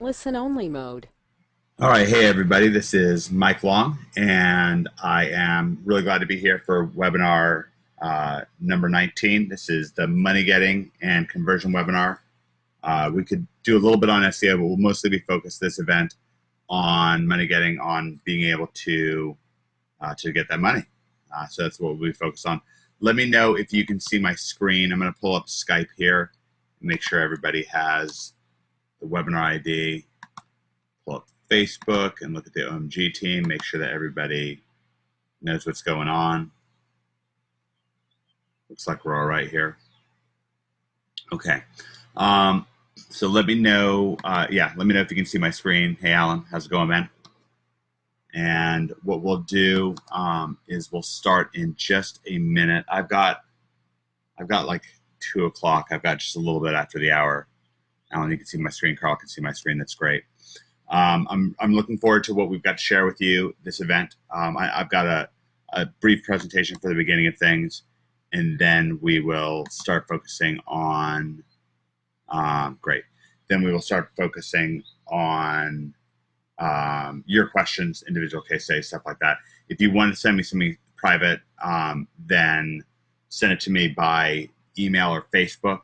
Listen only mode. All right, hey everybody, this is Mike Long, and I am really glad to be here for webinar number 19. This is the money getting and conversion webinar. We could do a little bit on SEO, but we'll mostly be focused this event on money getting, on being able to get that money. So that's what we'll be focused on. Let me know if you can see my screen. I'm going to pull up Skype here, make sure everybody has the webinar ID. Pull up Facebook and look at the OMG team, make sure that everybody knows what's going on. Looks like we're all right here. Okay. So let me know, let me know if you can see my screen. Hey, Alan, how's it going, man? And what we'll do is we'll start in just a minute. I've got like 2 o'clock. I've got just a little bit after the hour. Alan, you can see my screen. Carl can see my screen. That's great. I'm looking forward to what we've got to share with you this event. I've got a brief presentation for the beginning of things, and then we will start focusing on, great. Then we will start focusing on your questions, individual case studies, stuff like that. If you want to send me something private, then send it to me by email or Facebook.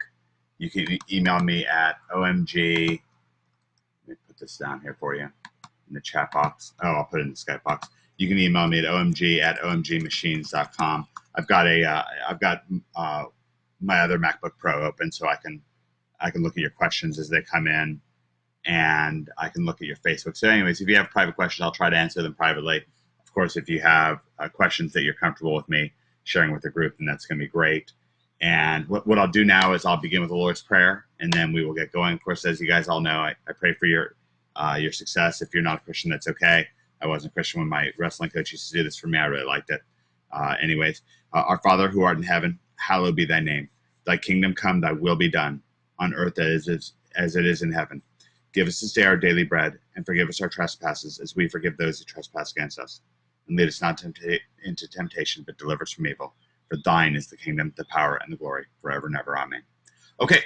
You can email me at OMG. Let me put this down here for you in the chat box. Oh, I'll put it in the Skype box. You can email me at omg@omgmachines.com. I've got my other MacBook Pro open, so I can look at your questions as they come in, and I can look at your Facebook. So anyways, if you have private questions, I'll try to answer them privately. Of course, if you have questions that you're comfortable with me sharing with the group, then that's going to be great. And what I'll do now is I'll begin with the Lord's Prayer, and then we will get going. Of course, as you guys all know, I pray for your success. If you're not a Christian, that's okay. I wasn't a Christian when my wrestling coach used to do this for me. I really liked it. Our Father who art in heaven, hallowed be thy name. Thy kingdom come, thy will be done, on earth as it is in heaven. Give us this day our daily bread, and forgive us our trespasses, as we forgive those who trespass against us. And lead us not into temptation, but deliver us from evil. For thine is the kingdom, the power, and the glory, forever and ever. Amen. Okay,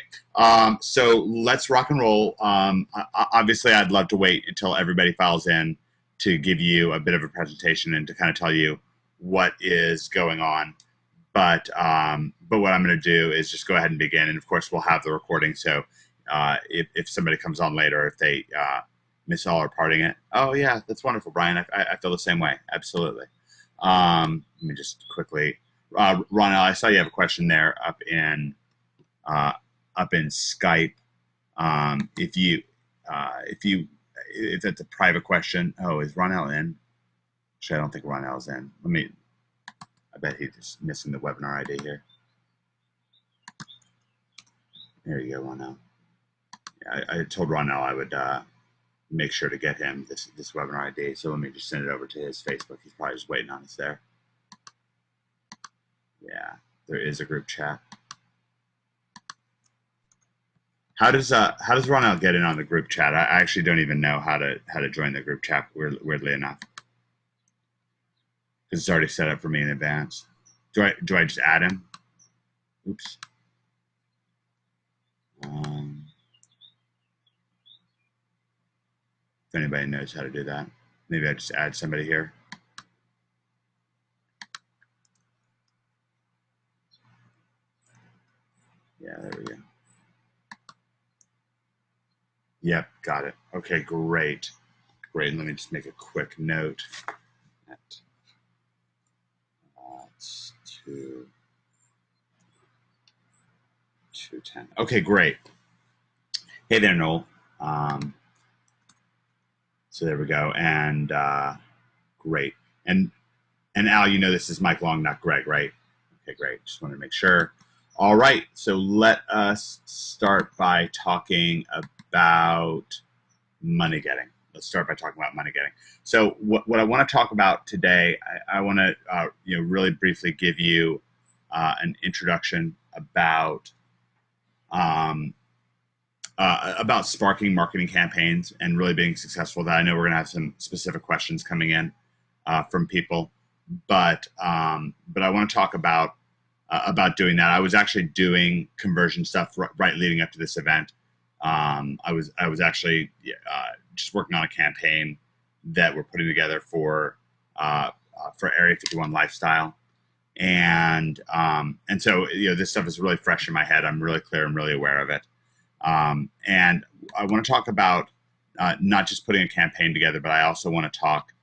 so let's rock and roll. Obviously, I'd love to wait until everybody files in to give you a bit of a presentation and to kind of tell you what is going on. But what I'm going to do is just go ahead and begin. And of course, we'll have the recording. So if somebody comes on later, if they miss all or parting it, oh yeah, that's wonderful, Brian. I feel the same way. Absolutely. Let me just quickly, Ronald, I saw you have a question there up in Skype. If that's a private question, oh, is Ronell in? Actually, I don't think Ronell's in. I bet he's just missing the webinar ID here. There you go, Ronell. Yeah, I told Ronell I would make sure to get him this webinar ID. So let me just send it over to his Facebook. He's probably just waiting on us there. Yeah, there is a group chat. How does Ronald get in on the group chat? I actually don't even know how to join the group chat. Weirdly enough, because it's already set up for me in advance. Do I just add him? Oops. If anybody knows how to do that, maybe I just add somebody here. Yeah, there we go. Yep, got it. Okay, great. Great, let me just make a quick note. It's 2:10. Okay, great. Hey there, Noel. So there we go, and great. And Al, you know this is Mike Long, not Greg, right? Okay, great. Just wanted to make sure. All right, so let us start by talking about money getting. Let's start by talking about money getting. So what I want to talk about today, I want to really briefly give you an introduction about sparking marketing campaigns and really being successful. That I know we're going to have some specific questions coming in from people, but I want to talk about doing that. I was actually doing conversion stuff right leading up to this event. I was actually just working on a campaign that we're putting together for Area 51 Lifestyle, and so this stuff is really fresh in my head. I'm really clear. I'm really aware of it, and I want to talk about not just putting a campaign together, but I also want to talk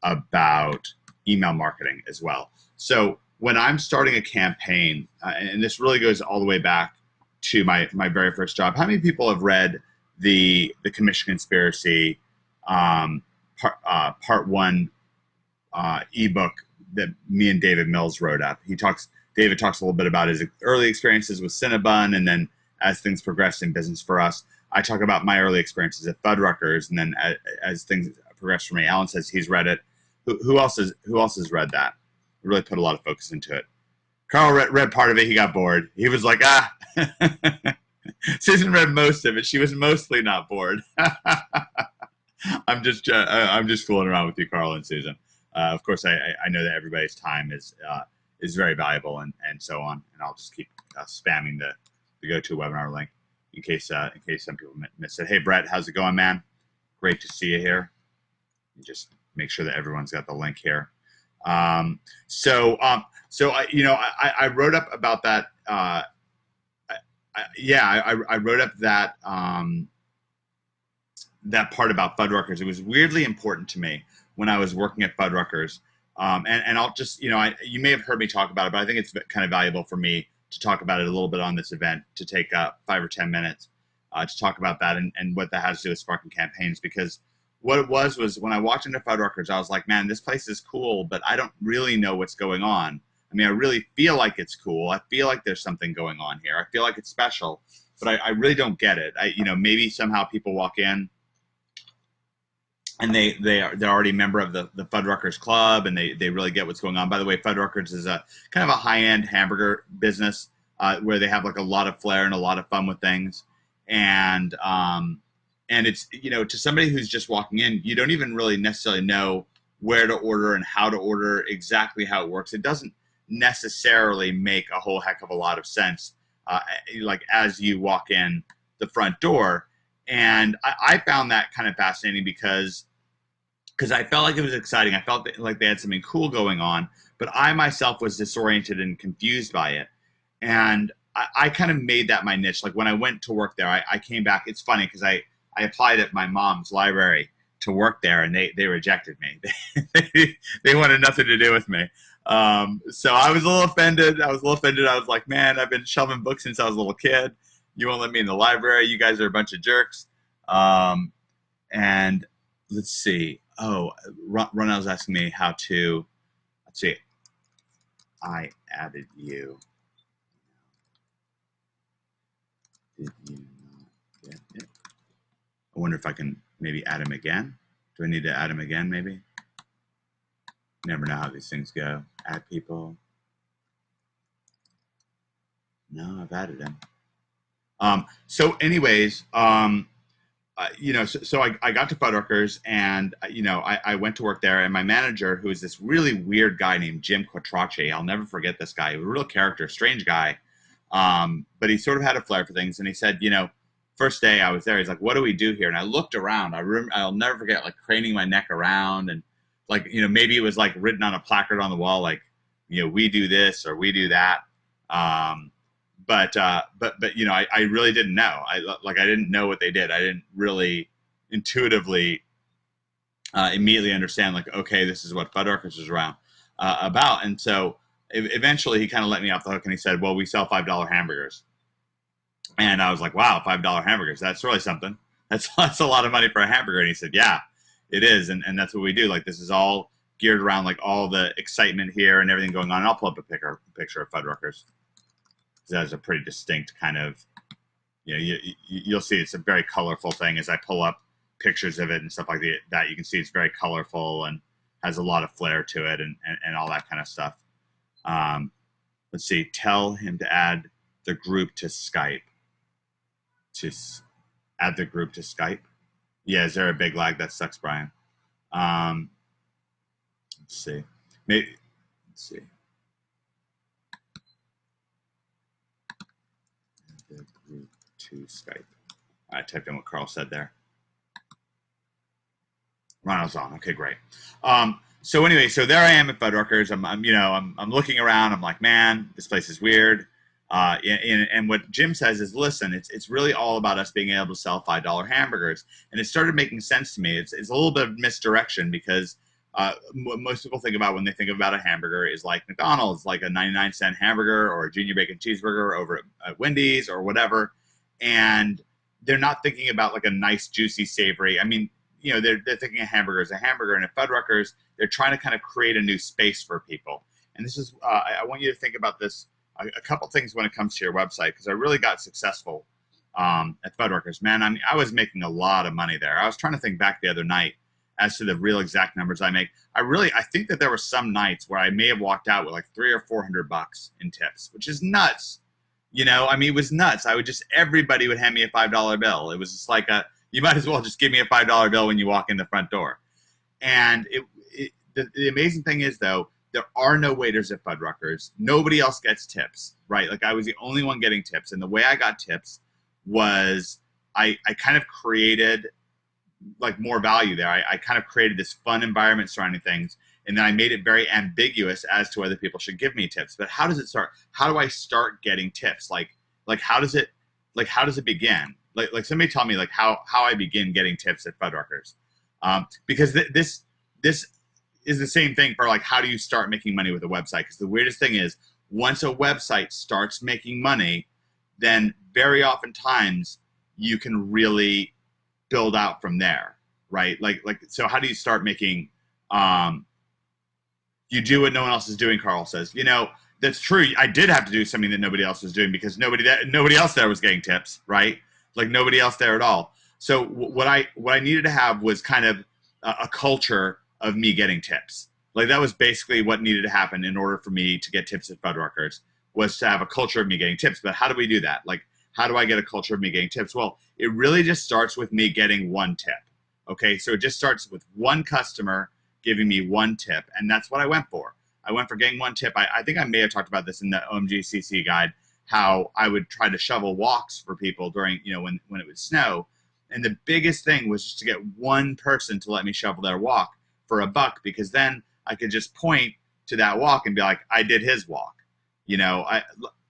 about email marketing as well. So when I'm starting a campaign, and this really goes all the way back to my very first job. How many people have read the Commission Conspiracy part one ebook that me and David Mills wrote up? David talks a little bit about his early experiences with Cinnabon, and then as things progressed in business for us, I talk about my early experiences at Fuddruckers, and then as things progressed for me. Alan says he's read it. Who else has read that? Really put a lot of focus into it. Carl read part of it. He got bored. He was like, Susan read most of it. She was mostly not bored. I'm just fooling around with you, Carl and Susan. Of course, I know that everybody's time is very valuable and so on. And I'll just keep spamming the GoToWebinar link in case some people missed it. Hey, Brett, how's it going, man? Great to see you here. Just make sure that everyone's got the link here. So I wrote up about that. I wrote up that that part about Fuddruckers. It was weirdly important to me when I was working at Fuddruckers. And I'll just, you may have heard me talk about it, but I think it's kind of valuable for me to talk about it a little bit on this event, to take 5 or 10 minutes to talk about that and what that has to do with sparking campaigns. Because what it was when I walked into Fuddruckers, I was like, man, this place is cool, but I don't really know what's going on. I mean, I really feel like it's cool. I feel like there's something going on here. I feel like it's special, but I really don't get it. Maybe somehow people walk in and they're already a member of the Fuddruckers Club, and they really get what's going on. By the way, Fuddruckers is a kind of a high-end hamburger business where they have like a lot of flair and a lot of fun with things. And it's, to somebody who's just walking in, you don't even really necessarily know where to order and how to order, exactly how it works. It doesn't necessarily make a whole heck of a lot of sense, like as you walk in the front door. And I found that kind of fascinating because I felt like it was exciting. I felt like they had something cool going on, but I myself was disoriented and confused by it. And I kind of made that my niche. Like when I went to work there, I came back. It's funny because I applied at my mom's library to work there, and they rejected me. They wanted nothing to do with me. So I was a little offended. I was like, man, I've been shelving books since I was a little kid. You won't let me in the library. You guys are a bunch of jerks. And let's see. Oh, Ronald's asking me how to. Let's see. I added you. Did you not get it? I wonder if I can maybe add him again. Do I need to add him again, maybe? Never know how these things go. Add people. No, I've added him. So anyways, so I got to Fuddruckers, and I went to work there, and my manager, who is this really weird guy named Jim Quattrocci, I'll never forget this guy. He was a real character, strange guy, but he sort of had a flair for things. And he said, first day I was there, he's like, "What do we do here?" And I looked around. I'll never forget, like, craning my neck around, and like, maybe it was like written on a placard on the wall, like, we do this or we do that. But I really didn't know. I didn't know what they did. I didn't really intuitively immediately understand, like, okay, this is what Fuddruckers is about. And so eventually he kind of let me off the hook, and he said, well, we sell $5 hamburgers. And I was like, wow, $5 hamburgers. That's really something. That's a lot of money for a hamburger. And he said, yeah, it is. And that's what we do. Like, this is all geared around like all the excitement here and everything going on. And I'll pull up a picture of Fuddruckers. That is a pretty distinct kind of, you'll see it's a very colorful thing. As I pull up pictures of it and stuff like that, you can see it's very colorful and has a lot of flair to it and all that kind of stuff. Let's see, tell him to add the group to Skype. To add the group to Skype. Yeah, is there a big lag? That sucks, Brian. Let's see. Let's see. The group to Skype. I typed in what Carl said there. Ronald's on. Okay, great. So anyway, so there I am at Fuddruckers. I'm looking around. I'm like, man, this place is weird. And what Jim says is, listen, it's really all about us being able to sell $5 hamburgers. And it started making sense to me. It's a little bit of misdirection because most people think about when they think about a hamburger is like McDonald's, like a 99-cent hamburger or a junior bacon cheeseburger over at Wendy's or whatever. And they're not thinking about like a nice, juicy, savory. I mean, they're thinking a hamburger is a hamburger. And at Fuddruckers, they're trying to kind of create a new space for people. And this is, I want you to think about this, a couple things when it comes to your website, because I really got successful at Fuddruckers. Man, I was making a lot of money there. I was trying to think back the other night as to the real exact numbers I make. I think that there were some nights where I may have walked out with like $300 or $400 in tips, which is nuts. It was nuts. Everybody would hand me a $5 bill. It was just like you might as well just give me a $5 bill when you walk in the front door. And the amazing thing is, though, there are no waiters at Fuddruckers. Nobody else gets tips, right? Like I was the only one getting tips. And the way I got tips was I kind of created like more value there. I kind of created this fun environment surrounding things. And then I made it very ambiguous as to whether people should give me tips. But how does it start? How do I start getting tips? Like how does it begin? Like somebody tell me like how I begin getting tips at Fuddruckers. Because this is the same thing for like how do you start making money with a website? Because the weirdest thing is once a website starts making money, then very oftentimes you can really build out from there, right? So how do you start making you do what no one else is doing, Carl says. That's true. I did have to do something that nobody else was doing because nobody else there was getting tips, right? Like nobody else there at all. So what I needed to have was kind of a culture of me getting tips. Like that was basically what needed to happen in order for me to get tips at Fuddruckers, was to have a culture of me getting tips. But how do we do that? Like, how do I get a culture of me getting tips? Well, it really just starts with me getting one tip. Okay, so it just starts with one customer giving me one tip, and that's what I went for. I went for getting one tip. I think I may have talked about this in the OMGCC guide, how I would try to shovel walks for people during, when it would snow. And the biggest thing was just to get one person to let me shovel their walk for $1, because then I could just point to that walk and be like, I did his walk.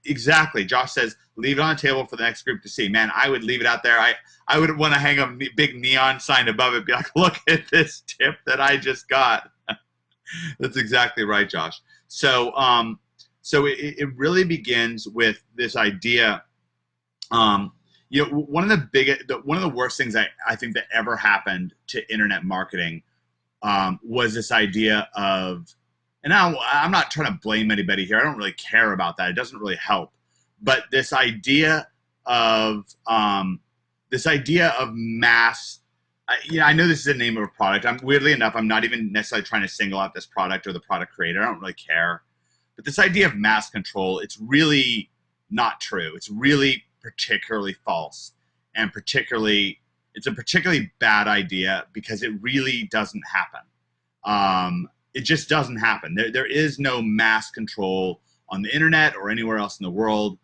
Exactly. Josh says, leave it on the table for the next group to see. Man, I would leave it out there. I would want to hang a big neon sign above it, be like, look at this tip that I just got. That's exactly right, Josh. So it really begins with this idea. One of the worst things I think that ever happened to internet marketing was this idea of, and now I'm not trying to blame anybody here. I don't really care about that. It doesn't really help. But this idea of mass. I know this is the name of a product. Weirdly enough, I'm not even necessarily trying to single out this product or the product creator. I don't really care. But this idea of mass control, it's really not true. It's really particularly false, and it's a particularly bad idea because it really doesn't happen. It just doesn't happen. There is no mass control on the internet or anywhere else in the world.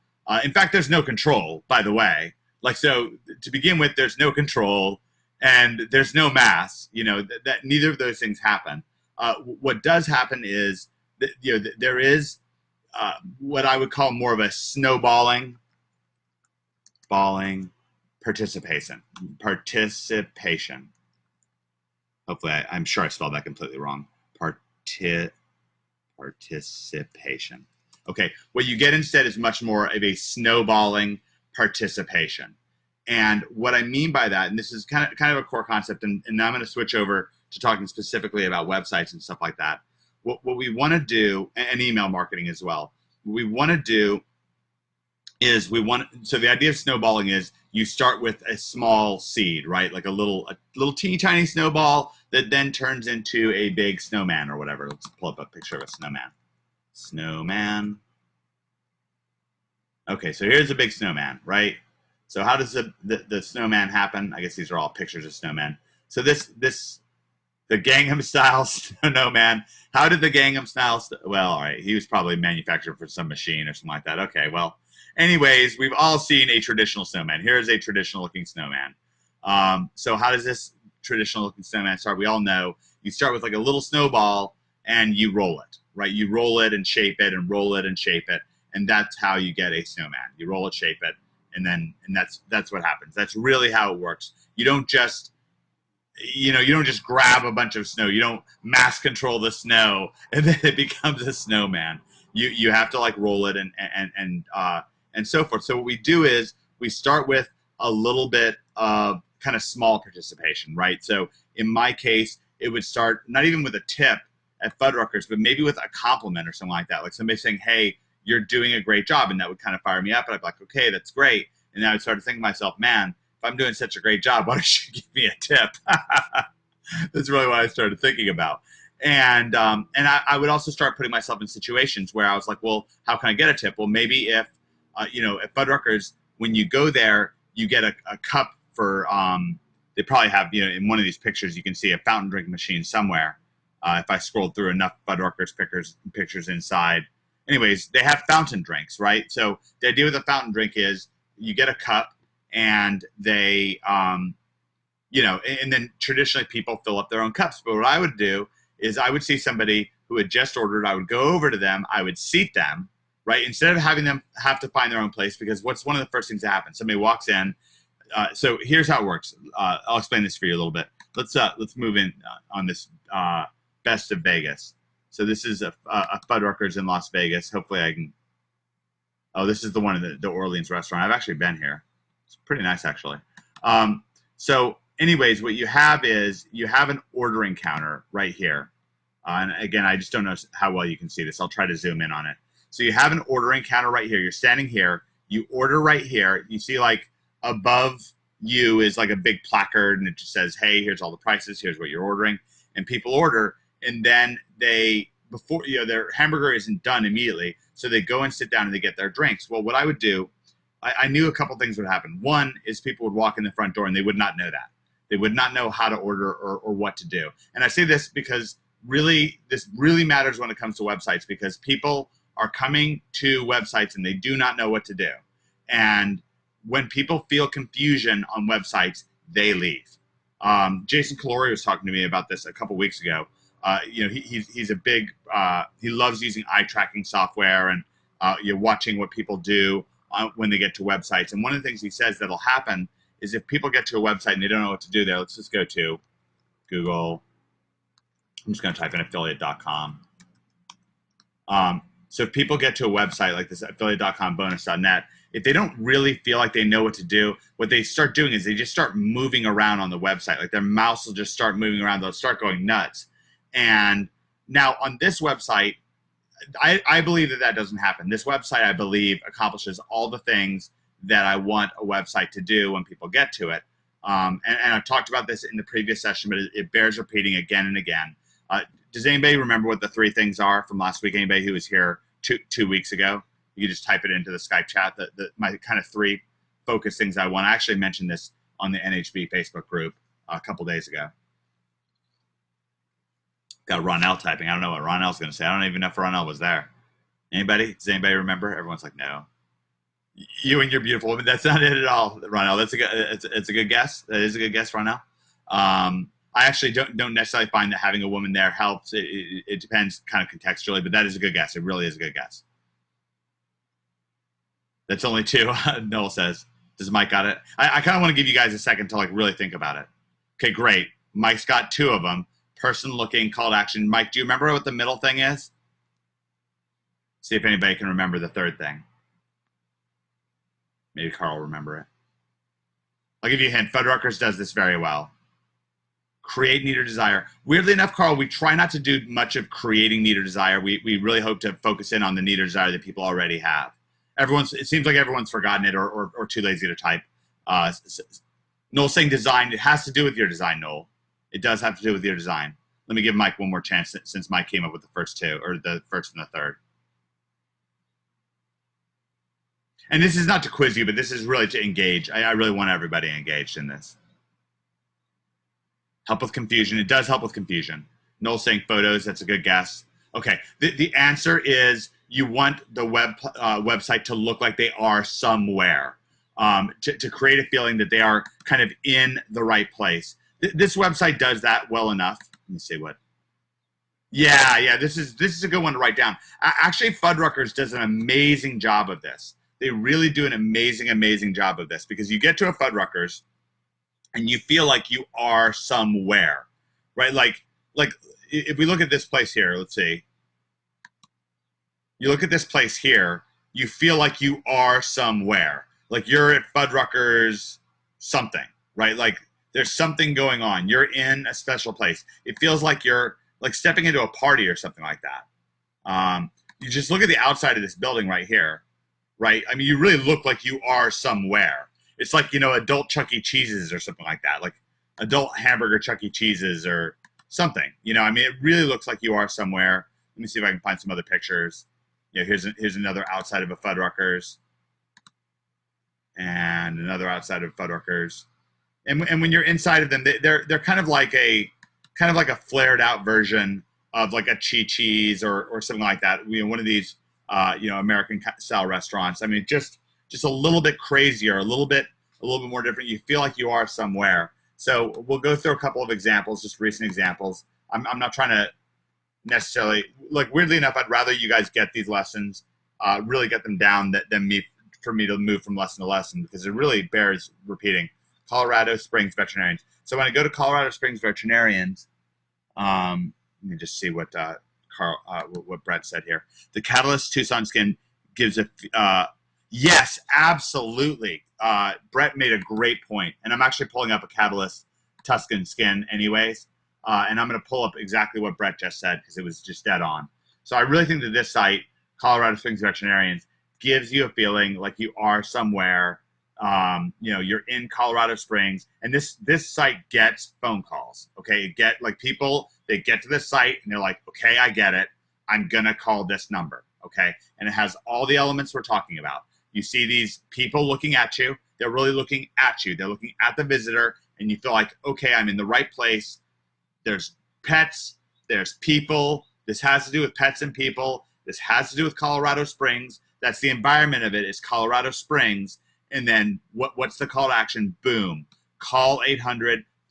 In fact, there's no control, by the way. So to begin with, there's no control and there's no mass. That neither of those things happen. What does happen is that, there is what I would call more of a snowballing participation. Hopefully, I'm sure I spelled that completely wrong. Participation. Okay, what you get instead is much more of a snowballing participation. And what I mean by that, and this is kind of a core concept, and now I'm going to switch over to talking specifically about websites and stuff like that. What we want to do, and email marketing as well, what we want to do is so the idea of snowballing is you start with a small seed, right? Like a little teeny tiny snowball that then turns into a big snowman or whatever. Let's pull up a picture of a snowman. Snowman. Okay, so here's a big snowman, right? So how does the snowman happen? I guess these are all pictures of snowmen. So the Gangnam Style snowman. How did the Gangnam Style? Well, all right, he was probably manufactured for some machine or something like that. Okay, well, Anyways, we've all seen a traditional snowman. Here's a traditional looking snowman. So how does this traditional looking snowman start? We all know you start with like a little snowball and you roll it, right? You roll it and shape it and roll it and shape it. And that's how you get a snowman. You roll it, shape it, and that's what happens. That's really how it works. You don't just you don't just grab a bunch of snow. You don't mass control the snow and then it becomes a snowman. You have to like roll it and so forth. So what we do is we start with a little bit of kind of small participation, right? So in my case, it would start not even with a tip at Fuddruckers, but maybe with a compliment or something like that. Like somebody saying, "Hey, you're doing a great job," and that would kind of fire me up. And I'd be like, "Okay, that's great." And then I would start to think to myself, "Man, if I'm doing such a great job, why don't you give me a tip?" That's really what I started thinking about. And I would also start putting myself in situations where I was like, well, how can I get a tip? Well, maybe if, at Fuddruckers, when you go there, you get a cup for, they probably have, in one of these pictures, you can see a fountain drink machine somewhere. If I scrolled through enough Fuddruckers pictures inside. Anyways, they have fountain drinks, right? So the idea with a fountain drink is you get a cup, and they, and then traditionally people fill up their own cups. But what I would do is I would see somebody who had just ordered, I would go over to them, I would seat them, right? Instead of having them have to find their own place, because what's one of the first things that happens? Somebody walks in. So here's how it works. I'll explain this for you a little bit. Let's move in on this Best of Vegas. So this is a Fuddruckers in Las Vegas. Hopefully I can. Oh, this is the one in the Orleans restaurant. I've actually been here. It's pretty nice, actually. So anyways, what you have is you have an ordering counter right here. And again, I just don't know how well you can see this. I'll try to zoom in on it. So you have an ordering counter right here. You're standing here. You order right here. You see like above you is like a big placard, and it just says, "Hey, here's all the prices. Here's what you're ordering." And people order, and then before their hamburger isn't done immediately, so they go and sit down and they get their drinks. Well, what I would do, I knew a couple things would happen. One is people would walk in the front door and they would not know that. They would not know how to order or what to do. And I say this because this really matters when it comes to websites, because people are coming to websites and they do not know what to do. And when people feel confusion on websites, they leave. Jason Calori was talking to me about this a couple weeks ago. He's a big, he loves using eye tracking software, and you're watching what people do when they get to websites. And one of the things he says that'll happen is if people get to a website and they don't know what to do there, let's just go to Google. I'm just going to type in affiliate.com. So if people get to a website like this, affiliate.com, bonus.net, if they don't really feel like they know what to do, what they start doing is they just start moving around on the website. Like their mouse will just start moving around. They'll start going nuts. And now on this website, I believe that doesn't happen. This website, I believe, accomplishes all the things that I want a website to do when people get to it. And I've talked about this in the previous session, but it bears repeating again and again. Does anybody remember what the three things are from last week? Anybody who was here two weeks ago? You can just type it into the Skype chat. My kind of three focus things I want. I actually mentioned this on the NHB Facebook group a couple days ago. Got Ronell typing. I don't know what Ronell's going to say. I don't even know if Ronell was there. Anybody? Does anybody remember? Everyone's like, no. You and your beautiful woman. That's not it at all, Ronell. It's a good guess. That is a good guess, Ronell. I actually don't necessarily find that having a woman there helps. It depends kind of contextually, but that is a good guess. It really is a good guess. That's only two. Noel says. Does Mike got it? I kind of want to give you guys a second to like really think about it. Okay, great. Mike's got two of them. Person looking, call to action. Mike, do you remember what the middle thing is? See if anybody can remember the third thing. Maybe Carl will remember it. I'll give you a hint. Fuddruckers does this very well. Create need or desire. Weirdly enough, Carl, we try not to do much of creating need or desire. We really hope to focus in on the need or desire that people already have. It seems like everyone's forgotten it or too lazy to type. Noel's saying design. It has to do with your design, Noel. It does have to do with your design. Let me give Mike one more chance since Mike came up with the first two, or the first and the third. And this is not to quiz you, but this is really to engage. I really want everybody engaged in this. Help with confusion. It does help with confusion. Noel's saying photos. That's a good guess. Okay. The answer is you want the website to look like they are somewhere, to create a feeling that they are kind of in the right place. This website does that well enough. Let me see what. Yeah. This is a good one to write down. Actually, Fuddruckers does an amazing job of this. They really do an amazing job of this, because you get to a Fuddruckers and you feel like you are somewhere, right? Like if we look at this place here, let's see. You look at this place here, you feel like you are somewhere. Like you're at Fuddruckers something, right? Like there's something going on. You're in a special place. It feels like you're like stepping into a party or something like that. You just look at the outside of this building right here, right? I mean, you really look like you are somewhere. It's like, you know, adult Chuck E. Cheese's or something like that, like adult hamburger Chuck E. Cheese's or something. You know, I mean, it really looks like you are somewhere. Let me see if I can find some other pictures. Yeah, here's another outside of a Fuddruckers, and another outside of Fuddruckers. And when you're inside of them, they're kind of like a flared out version of like a Chi-Chi's or something like that. You know, one of these American style restaurants. I mean, just a little bit crazier, a little bit more different. You feel like you are somewhere. So we'll go through a couple of examples, just recent examples. I'm not trying to necessarily, like, weirdly enough, I'd rather you guys get these lessons, really get them down than for me to move from lesson to lesson, because it really bears repeating. Colorado Springs Veterinarians. So when I go to Colorado Springs Veterinarians, let me just see what what Brett said here. The Catalyst Tucson skin gives a yes, absolutely. Brett made a great point, and I'm actually pulling up a Catalyst Tuscan skin anyways, and I'm going to pull up exactly what Brett just said, because it was just dead on. So I really think that this site, Colorado Springs Veterinarians, gives you a feeling like you are somewhere. You know, you're in Colorado Springs, and this site gets phone calls. Okay, people, they get to this site and they're like, okay, I get it. I'm gonna call this number. Okay, and it has all the elements we're talking about. You see these people looking at you. They're really looking at you. They're looking at the visitor, and you feel like, okay, I'm in the right place. There's pets. There's people. This has to do with pets and people. This has to do with Colorado Springs. That's the environment of it, is Colorado Springs. And then what's the call to action? Boom. Call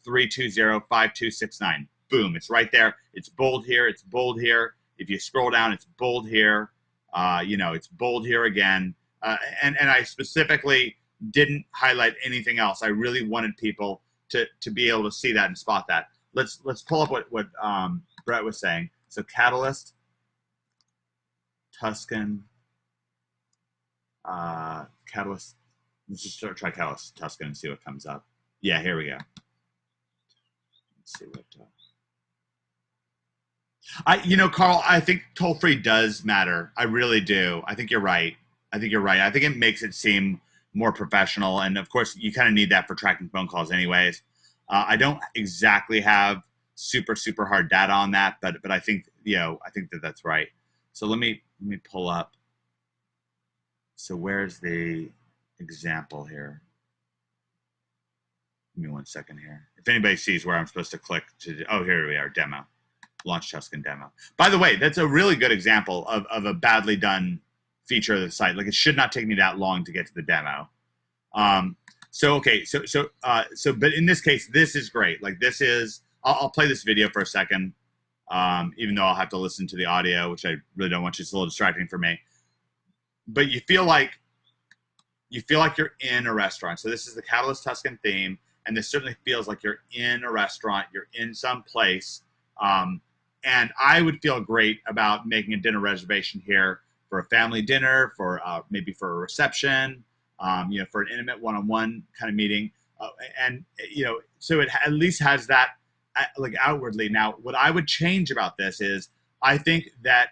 800-320-5269. Boom. It's right there. It's bold here. It's bold here. If you scroll down, it's bold here. It's bold here again. And I specifically didn't highlight anything else. I really wanted people to be able to see that and spot that. Let's pull up what Brett was saying. So Catalyst, Tuscan, Catalyst. Let's just try Catalyst Tuscan and see what comes up. Yeah, here we go. Let's see what. Carl, I think toll-free does matter. I really do. I think you're right. I think it makes it seem more professional, and of course, you kind of need that for tracking phone calls, anyways. I don't exactly have super hard data on that, but I think that's right. So let me pull up. So where's the example here? Give me 1 second here. If anybody sees where I'm supposed to click here we are, demo. Launch Tuscan demo. By the way, that's a really good example of a badly done feature of the site. Like, it should not take me that long to get to the demo. But in this case, this is great. Like, this is, I'll play this video for a second, even though I'll have to listen to the audio, which I really don't want. It's a little distracting for me. But you feel like you're in a restaurant. So this is the Catalyst Tuscan theme, and this certainly feels like you're in a restaurant. You're in some place. And I would feel great about making a dinner reservation here for a family dinner, for maybe for a reception, for an intimate one-on-one kind of meeting. So it at least has that like outwardly. Now, what I would change about this is I think that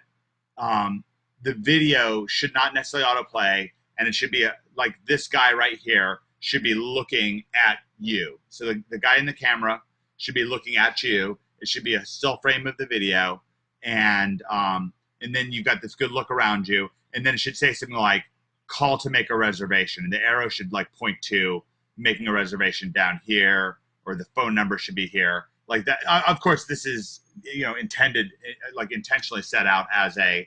the video should not necessarily autoplay, and it should be like this guy right here should be looking at you. So the guy in the camera should be looking at you. It should be a still frame of the video, and then you've got this good look around you, and then it should say something like "call to make a reservation," and the arrow should like point to making a reservation down here, or the phone number should be here, like that. Of course, this is intended, like intentionally set out as a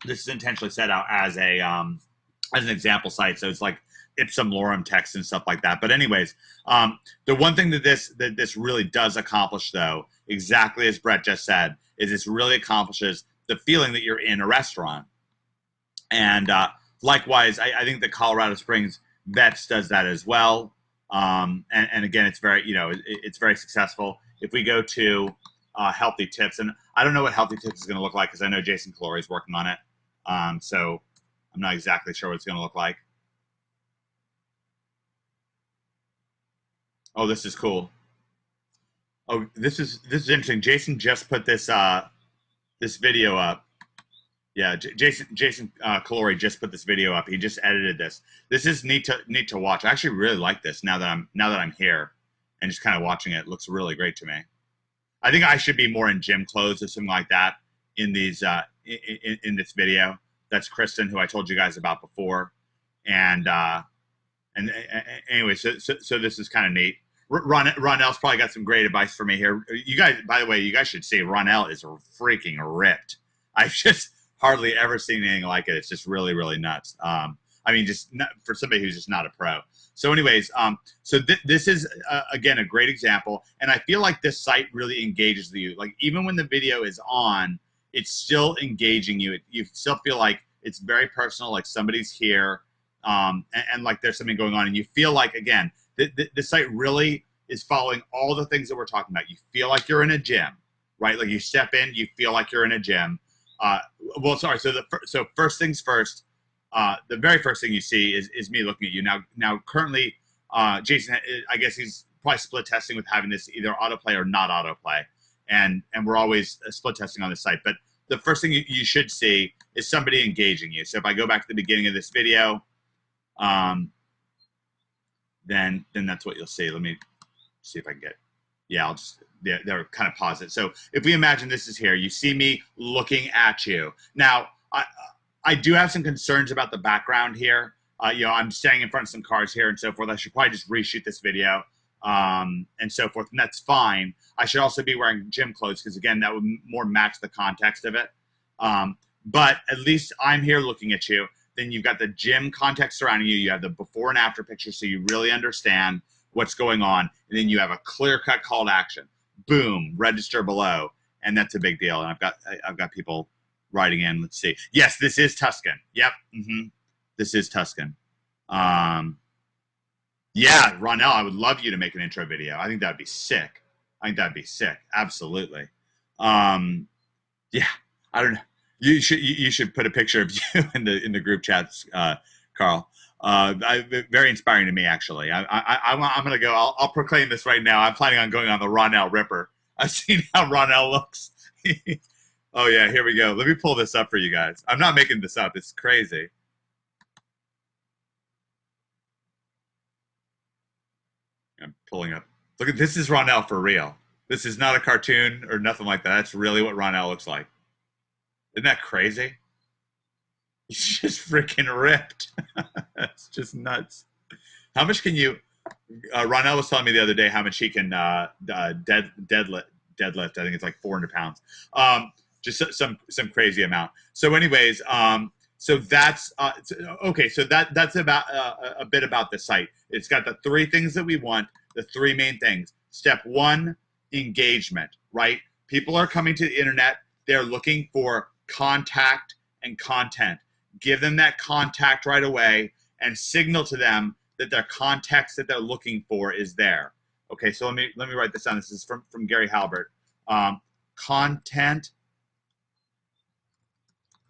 this is intentionally set out as a as an example site, so it's like ipsum lorem text and stuff like that. But anyways, the one thing that this really does accomplish, though, exactly as Brett just said, is this really accomplishes the feeling that you're in a restaurant. And likewise, I think the Colorado Springs Vets does that as well. And again, it's very, it's very successful. If we go to Healthy Tips, and I don't know what Healthy Tips is going to look like because I know Jason Calori is working on it. So I'm not exactly sure what it's going to look like. Oh, this is cool. Oh, this is interesting. Jason just put this this video up. Yeah, Jason Calori just put this video up. He just edited this. This is neat to watch. I actually really like this now that I'm here and just kind of watching it. It looks really great to me. I think I should be more in gym clothes or something like that in these in this video. That's Kristen, who I told you guys about before, and anyway, so this is kind of neat. Ronell's probably got some great advice for me here. You guys, by the way, you guys should see Ronell is freaking ripped. I've just hardly ever seen anything like it. It's just really, really nuts. I mean, just not, for somebody who's just not a pro. So anyways, so this is, again, a great example. And I feel like this site really engages you. Like, even when the video is on, it's still engaging you. You still feel like it's very personal, like somebody's here, and like there's something going on. And you feel like, again, the site really is following all the things that we're talking about. You feel like you're in a gym, right? Like you step in, you feel like you're in a gym. Well, sorry. So first things first. The very first thing you see is me looking at you. Now currently, Jason, I guess he's probably split testing with having this either autoplay or not autoplay, and we're always split testing on the site. But the first thing you should see is somebody engaging you. So if I go back to the beginning of this video, then that's what you'll see. Let me see if I can get. Yeah, I'll just. They're kind of pause it. So if we imagine this is here, you see me looking at you. Now, I do have some concerns about the background here. I'm standing in front of some cars here and so forth. I should probably just reshoot this video and so forth, and that's fine. I should also be wearing gym clothes because, again, that would more match the context of it. But at least I'm here looking at you. Then you've got the gym context surrounding you. You have the before and after picture, so you really understand what's going on. And then you have a clear-cut call to action. Boom, register below, and that's a big deal. And I've got people writing in. Let's see. Yes, this is Tuscan. Yep, this is Tuscan. Yeah, Ronell, I would love you to make an intro video. I think that'd be sick. Absolutely. Yeah, I don't know. You should put a picture of you in the group chats, Carl. Very inspiring to me, actually. I'm gonna go. I'll proclaim this right now. I'm planning on going on the Ronell Ripper. I've seen how Ronell looks. Oh yeah, here we go. Let me pull this up for you guys. I'm not making this up. It's crazy. I'm pulling up. Look at this. Is Ronell for real? This is not a cartoon or nothing like that. That's really what Ronell looks like. Isn't that crazy? He's just freaking ripped. That's just nuts. How much can you? Ronell was telling me the other day how much he can deadlift. I think it's like 400 pounds. Just some crazy amount. So, anyways, so that's okay. So that's about a bit about the site. It's got the 3 things that we want. The 3 main things. Step 1, engagement. Right? People are coming to the internet. They're looking for contact and content. Give them that contact right away and signal to them that their context that they're looking for is there. Okay, so let me write this down. This is from Gary Halbert. Content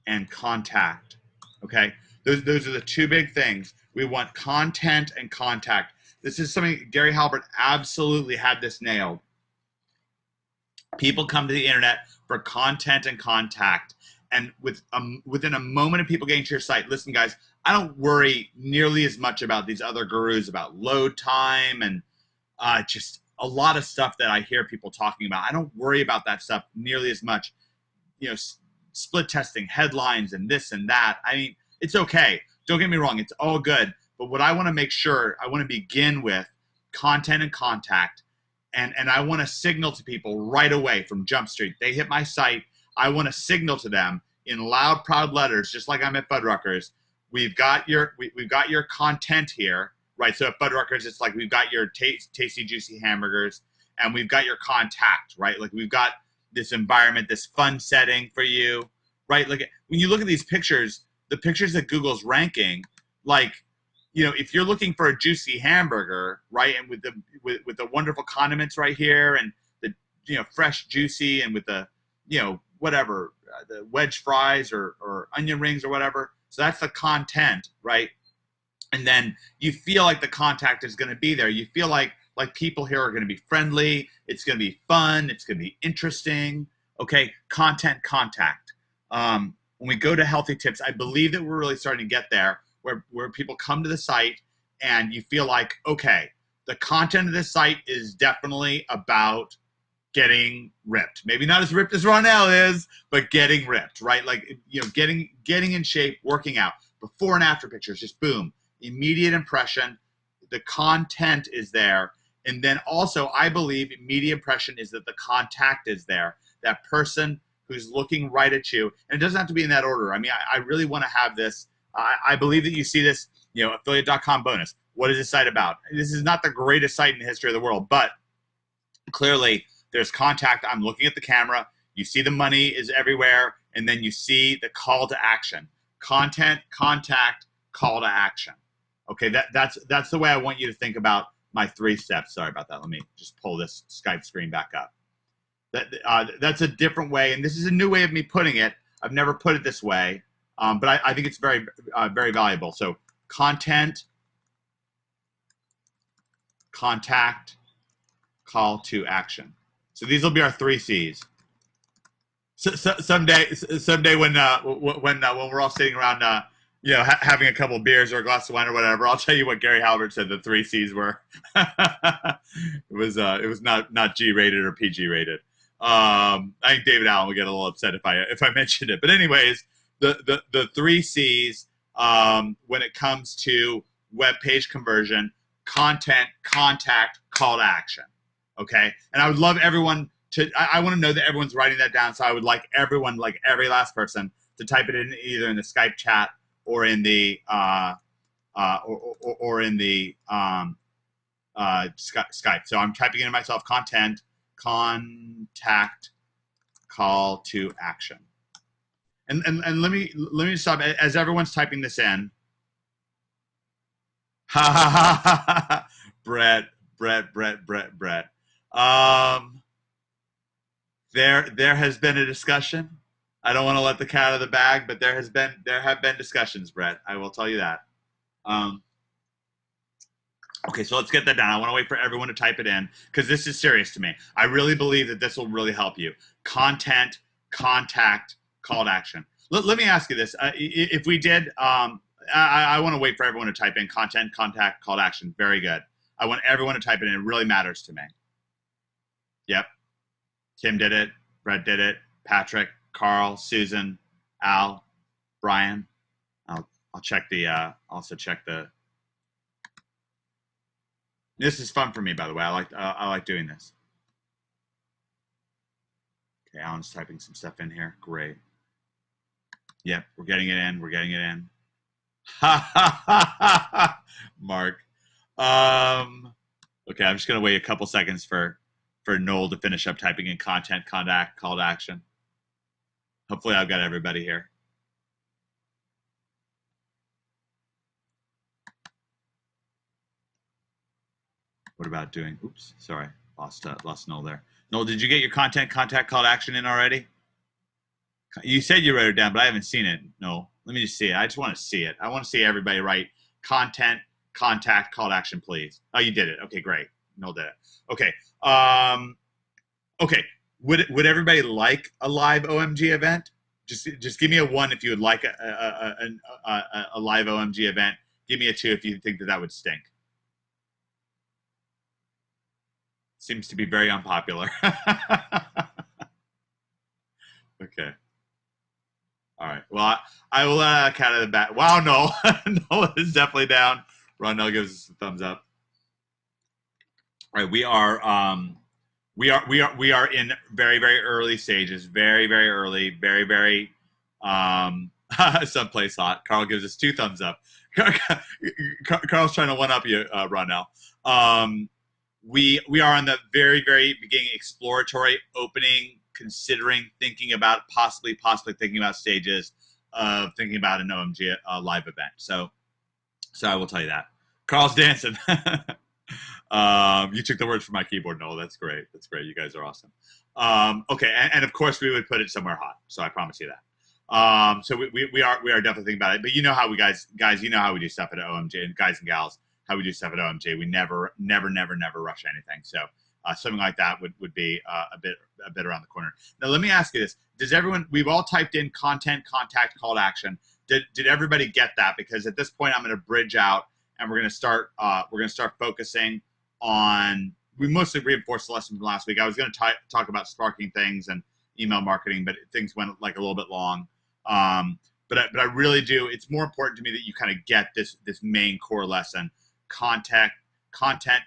and contact. Okay, those are the 2 big things. We want content and contact. This is something Gary Halbert absolutely had this nailed. People come to the internet for content and contact. And within a moment of people getting to your site, listen, guys, I don't worry nearly as much about these other gurus about load time and just a lot of stuff that I hear people talking about. I don't worry about that stuff nearly as much. Split testing, headlines, and this and that. I mean, it's okay. Don't get me wrong. It's all good. But what I want to make sure, I want to begin with content and contact. And I want to signal to people right away from Jump Street. They hit my site. I want to signal to them in loud, proud letters, just like I'm at Fuddruckers. We've got your content here, right? So at Fuddruckers, it's like we've got your tasty, juicy hamburgers, and we've got your contact, right? Like we've got this environment, this fun setting for you, right? Like when you look at these pictures, the pictures that Google's ranking, like, you know, if you're looking for a juicy hamburger, right, and with the wonderful condiments right here, and the, you know, fresh, juicy, and with the, you know, whatever, the wedge fries or onion rings or whatever. So that's the content, right? And then you feel like the contact is going to be there. You feel like people here are going to be friendly. It's going to be fun. It's going to be interesting. Okay, content, contact. When we go to healthy tips, I believe that we're really starting to get there, where people come to the site and you feel like, okay, the content of this site is definitely about getting ripped. Maybe not as ripped as Ronell is, but getting ripped, right? Like, you know, getting in shape, working out, before and after pictures, just boom, immediate impression. The content is there. And then also, I believe immediate impression is that the contact is there. That person who's looking right at you. And it doesn't have to be in that order. I mean, I really want to have this. I believe that you see this, you know, affiliate.com bonus. What is this site about? This is not the greatest site in the history of the world, but clearly there's contact. I'm looking at the camera. You see the money is everywhere. And then you see the call to action. Content, contact, call to action. Okay, that's the way I want you to think about my 3 steps. Sorry about that. Let me just pull this Skype screen back up. That's a different way, and this is a new way of me putting it. I've never put it this way, but I think it's very, very valuable. So content, contact, call to action. So these will be our 3 C's. So someday when we're all sitting around, you know, having a couple of beers or a glass of wine or whatever, I'll tell you what Gary Halbert said the 3 C's were. It was not G rated or PG rated. I think David Allen would get a little upset if I mentioned it. But anyways, the 3 C's when it comes to web page conversion: content, contact, call to action. Okay, and I would love everyone to. I want to know that everyone's writing that down. So I would like everyone, like every last person, to type it in either in the Skype chat or in the or in the Skype. So I'm typing in myself: content, contact, call to action. And let me stop as everyone's typing this in. Brett. There has been a discussion. I don't want to let the cat out of the bag, but there have been discussions, Brett. I will tell you that. Okay, so let's get that down. I want to wait for everyone to type it in because this is serious to me. I really believe that this will really help you. Content, contact, call to action. Let me ask you this. If we did, I want to wait for everyone to type in content, contact, call to action. Very good. I want everyone to type it in. It really matters to me. Yep. Tim did it. Brett did it. Patrick, Carl, Susan, Al, Brian. I'll check the. Also check the. This is fun for me, by the way. I like doing this. Okay, Alan's typing some stuff in here. Great. Yep, we're getting it in. We're getting it in. Mark. Okay, I'm just gonna wait a couple seconds for Noel to finish up typing in content, contact, call to action. Hopefully I've got everybody here. What about doing, oops, sorry, lost Noel there. Noel, did you get your content, contact, call to action in already? You said you wrote it down, but I haven't seen it, Noel. Let me just see it. I just want to see it. I want to see everybody write content, contact, call to action, please. Oh, you did it. Okay, great. Noel did it. Okay. Okay. Would everybody like a live OMG event? Just give me a 1 if you would like a live OMG event. Give me a 2 if you think that would stink. Seems to be very unpopular. Okay. All right. Well, I will let cat out of the bag. Wow, no. No is definitely down. Ronell gives us a thumbs up. All right, we are in very, very early stages. Very, very early. Very, very Someplace hot. Carl gives us 2 thumbs up. Carl's trying to one up you, Ronell. We are on the very, very beginning, exploratory, opening, considering, thinking about, possibly thinking about stages of thinking about an OMG live event. So I will tell you that. Carl's dancing. You took the words from my keyboard, Noel. That's great. That's great. You guys are awesome. Okay, and of course we would put it somewhere hot. So I promise you that. So we are definitely thinking about it. But you know how we guys, you know how we do stuff at OMG, and guys and gals, how we do stuff at OMG. We never rush anything. So something like that would be a bit around the corner. Now let me ask you this: does everyone? We've all typed in content, contact, call to action. Did everybody get that? Because at this point, I'm going to bridge out, and we're going to start focusing on. We mostly reinforced the lesson from last week. I was going to talk about sparking things and email marketing, but things went like a little bit long. But I really do. It's more important to me that you kind of get this main core lesson: content, contact,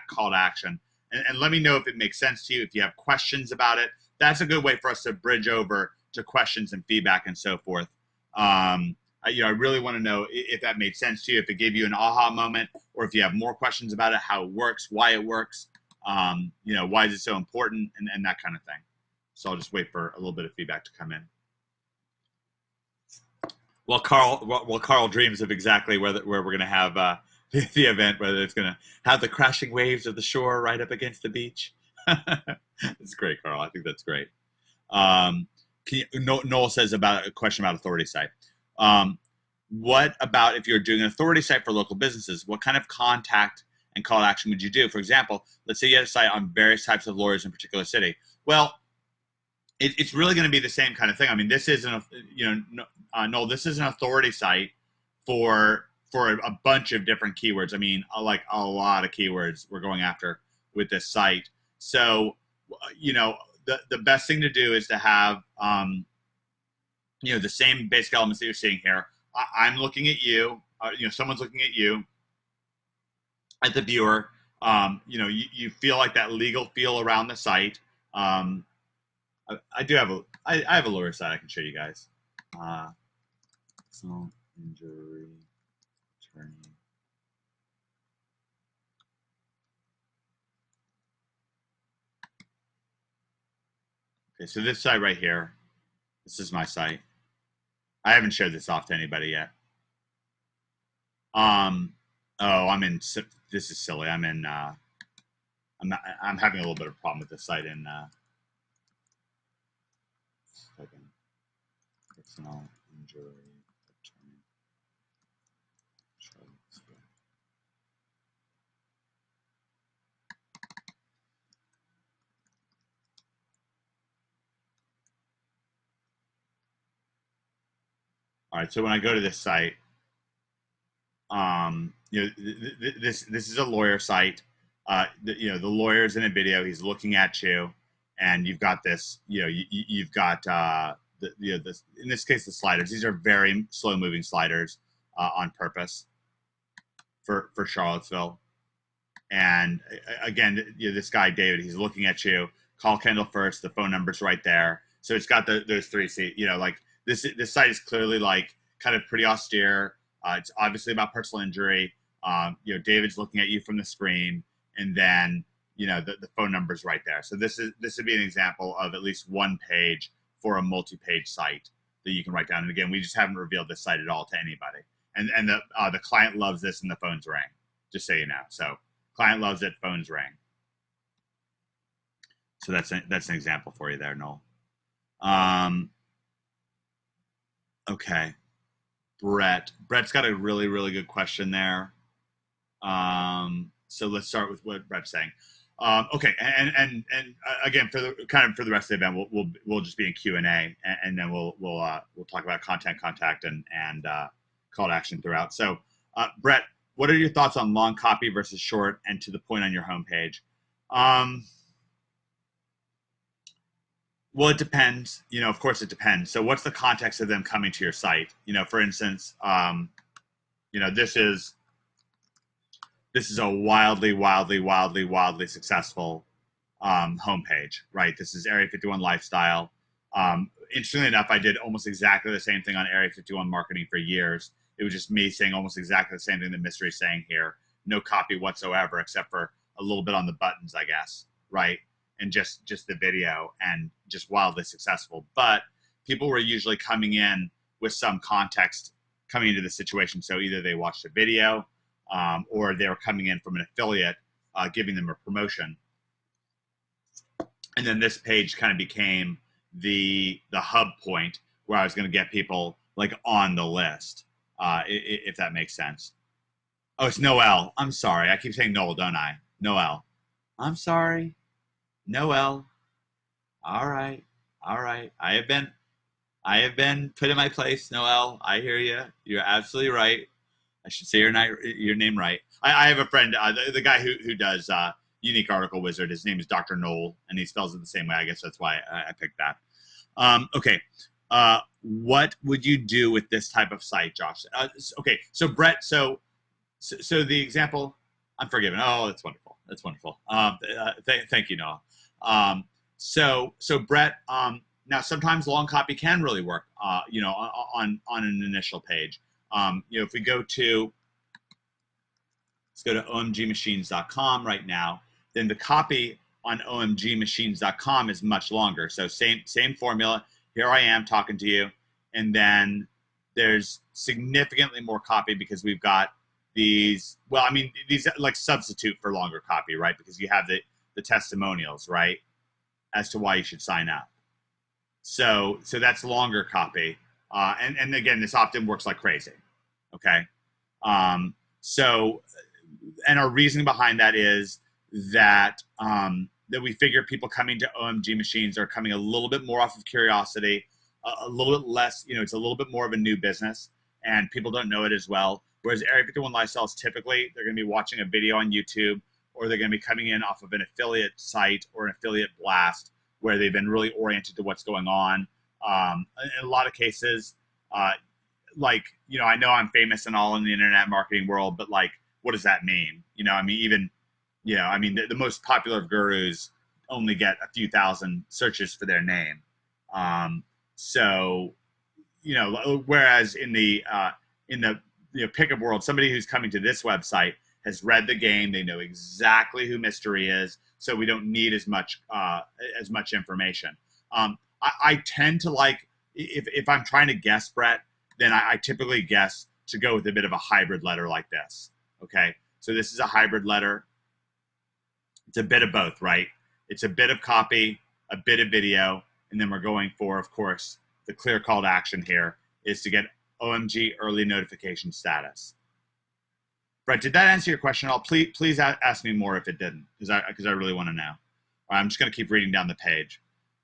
call to action, and let me know if it makes sense to you. If you have questions about it, that's a good way for us to bridge over to questions and feedback and so forth. I really want to know if that made sense to you, if it gave you an aha moment, or if you have more questions about it, how it works, why it works, why is it so important, and that kind of thing. So I'll just wait for a little bit of feedback to come in. Well, Carl dreams of exactly where we're going to have the event, whether it's going to have the crashing waves of the shore right up against the beach. That's great, Carl. I think that's great. Noel says about a question about authority site. What about if you're doing an authority site for local businesses? What kind of contact and call to action would you do? For example, let's say you had a site on various types of lawyers in a particular city. Well, it's really going to be the same kind of thing. I mean, this isn't Noel, this is an authority site for a bunch of different keywords. I mean, like a lot of keywords we're going after with this site. So, the best thing to do is to have the same basic elements that you're seeing here. I'm looking at you. Someone's looking at you, at the viewer. You feel like that legal feel around the site. I have a lawyer site I can show you guys. Personal injury attorney. Okay, so this site right here, this is my site. I haven't shared this off to anybody yet. This is silly. I'm having a little bit of a problem with this site in personal injury attorney. All right, so when I go to this site, this is a lawyer site. The lawyer's in a video. He's looking at you, and you've got this. You've got in this case the sliders. These are very slow moving sliders on purpose for Charlottesville. And again, this guy David, he's looking at you. Call Kendall first. The phone number's right there. So it's got those 3 seats. Like this site is clearly like kind of pretty austere. It's obviously about personal injury. David's looking at you from the screen, and then the phone number's right there. So this would be an example of at least one page for a multi-page site that you can write down. And again, we just haven't revealed this site at all to anybody. And the client loves this, and the phones ring. Just so you know. So client loves it, phones ring. So that's an example for you there, Noel. Okay. Brett's got a really, really good question there. So let's start with what Brett's saying. Okay, and again, for the rest of the event, we'll just be in Q&A, and then we'll talk about content, contact, and call to action throughout. So, Brett, what are your thoughts on long copy versus short and to the point on your homepage? Well, it depends. Of course, it depends. So, what's the context of them coming to your site? For instance, this is a wildly successful homepage, right? This is Area 51 lifestyle. interestingly enough, I did almost exactly the same thing on Area 51 marketing for years. It was just me saying almost exactly the same thing that Mystery is saying here. No copy whatsoever, except for a little bit on the buttons, I guess, right? And just the video, and just wildly successful. But people were usually coming in with some context coming into the situation. So either they watched a video, or they were coming in from an affiliate giving them a promotion. And then this page kind of became the hub point where I was going to get people like on the list, if that makes sense. Oh, it's Noel. I'm sorry. I keep saying Noel, don't I? Noel. I'm sorry. Noel. All right. All right. I have been put in my place, Noel. I hear you. You're absolutely right. I should say your name right. I have a friend, the guy who does Unique Article Wizard. His name is Dr. Noel, and he spells it the same way. I guess that's why I picked that. Okay. What would you do with this type of site, Josh? Okay. So Brett, so the example, I'm forgiven. Oh, that's wonderful. That's wonderful. Thank you, Noel. So Brett, now sometimes long copy can really work, on an initial page. If we go to, let's go to omgmachines.com right now, then the copy on omgmachines.com is much longer. So same formula. Here I am talking to you, and then there's significantly more copy because we've got these. Well, I mean, these like substitute for longer copy, right? Because you have the testimonials, right, as to why you should sign up. So that's longer copy, and again, this often works like crazy. Okay, and our reasoning behind that is that that we figure people coming to OMG Machines are coming a little bit more off of curiosity, a little bit less, it's a little bit more of a new business, and people don't know it as well. Whereas Area 51 Lifestyles, typically they're going to be watching a video on YouTube, or they're going to be coming in off of an affiliate site or an affiliate blast where they've been really oriented to what's going on. In a lot of cases, I know I'm famous and all in the internet marketing world, but like, what does that mean? The most popular of gurus only get a few thousand searches for their name. Whereas in the pickup world, somebody who's coming to this website has read the game. They know exactly who Mystery is, so we don't need as much information. I tend to like, if I'm trying to guess, Brett, then I typically guess to go with a bit of a hybrid letter like this. Okay, so this is a hybrid letter. It's a bit of both, right? It's a bit of copy, a bit of video, and then we're going for, of course, the clear call to action here is to get OMG early notification status. Brett, did that answer your question at all? Please ask me more if it didn't, because I really want to know. I'm just going to keep reading down the page.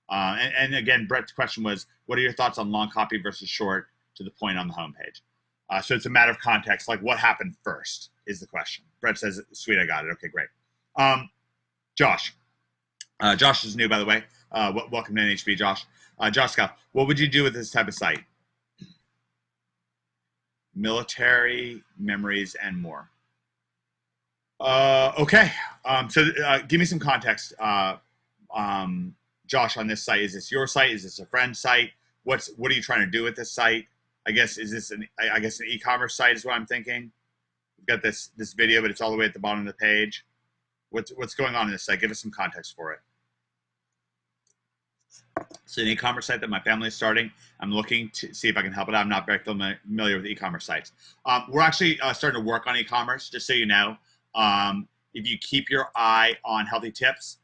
And again, Brett's question was, what are your thoughts on long copy versus short to the point on the homepage? So it's a matter of context, like what happened first is the question. Brett says, sweet, I got it. Okay, great. Josh. Josh is new, by the way. Welcome to NHB, Josh. Josh Scott, what would you do with this type of site? Military, memories, and more. Okay. Give me some context, Josh, on this site. Is this your site? Is this a friend's site? What are you trying to do with this site? I guess, is this an e-commerce site is what I'm thinking. We've got this video, but it's all the way at the bottom of the page. What's going on in this site? Give us some context for it. It's an e-commerce site that my family is starting. I'm looking to see if I can help it out. I'm not very familiar with e-commerce sites. We're actually starting to work on e-commerce, just so you know. If you keep your eye on Healthy Tips,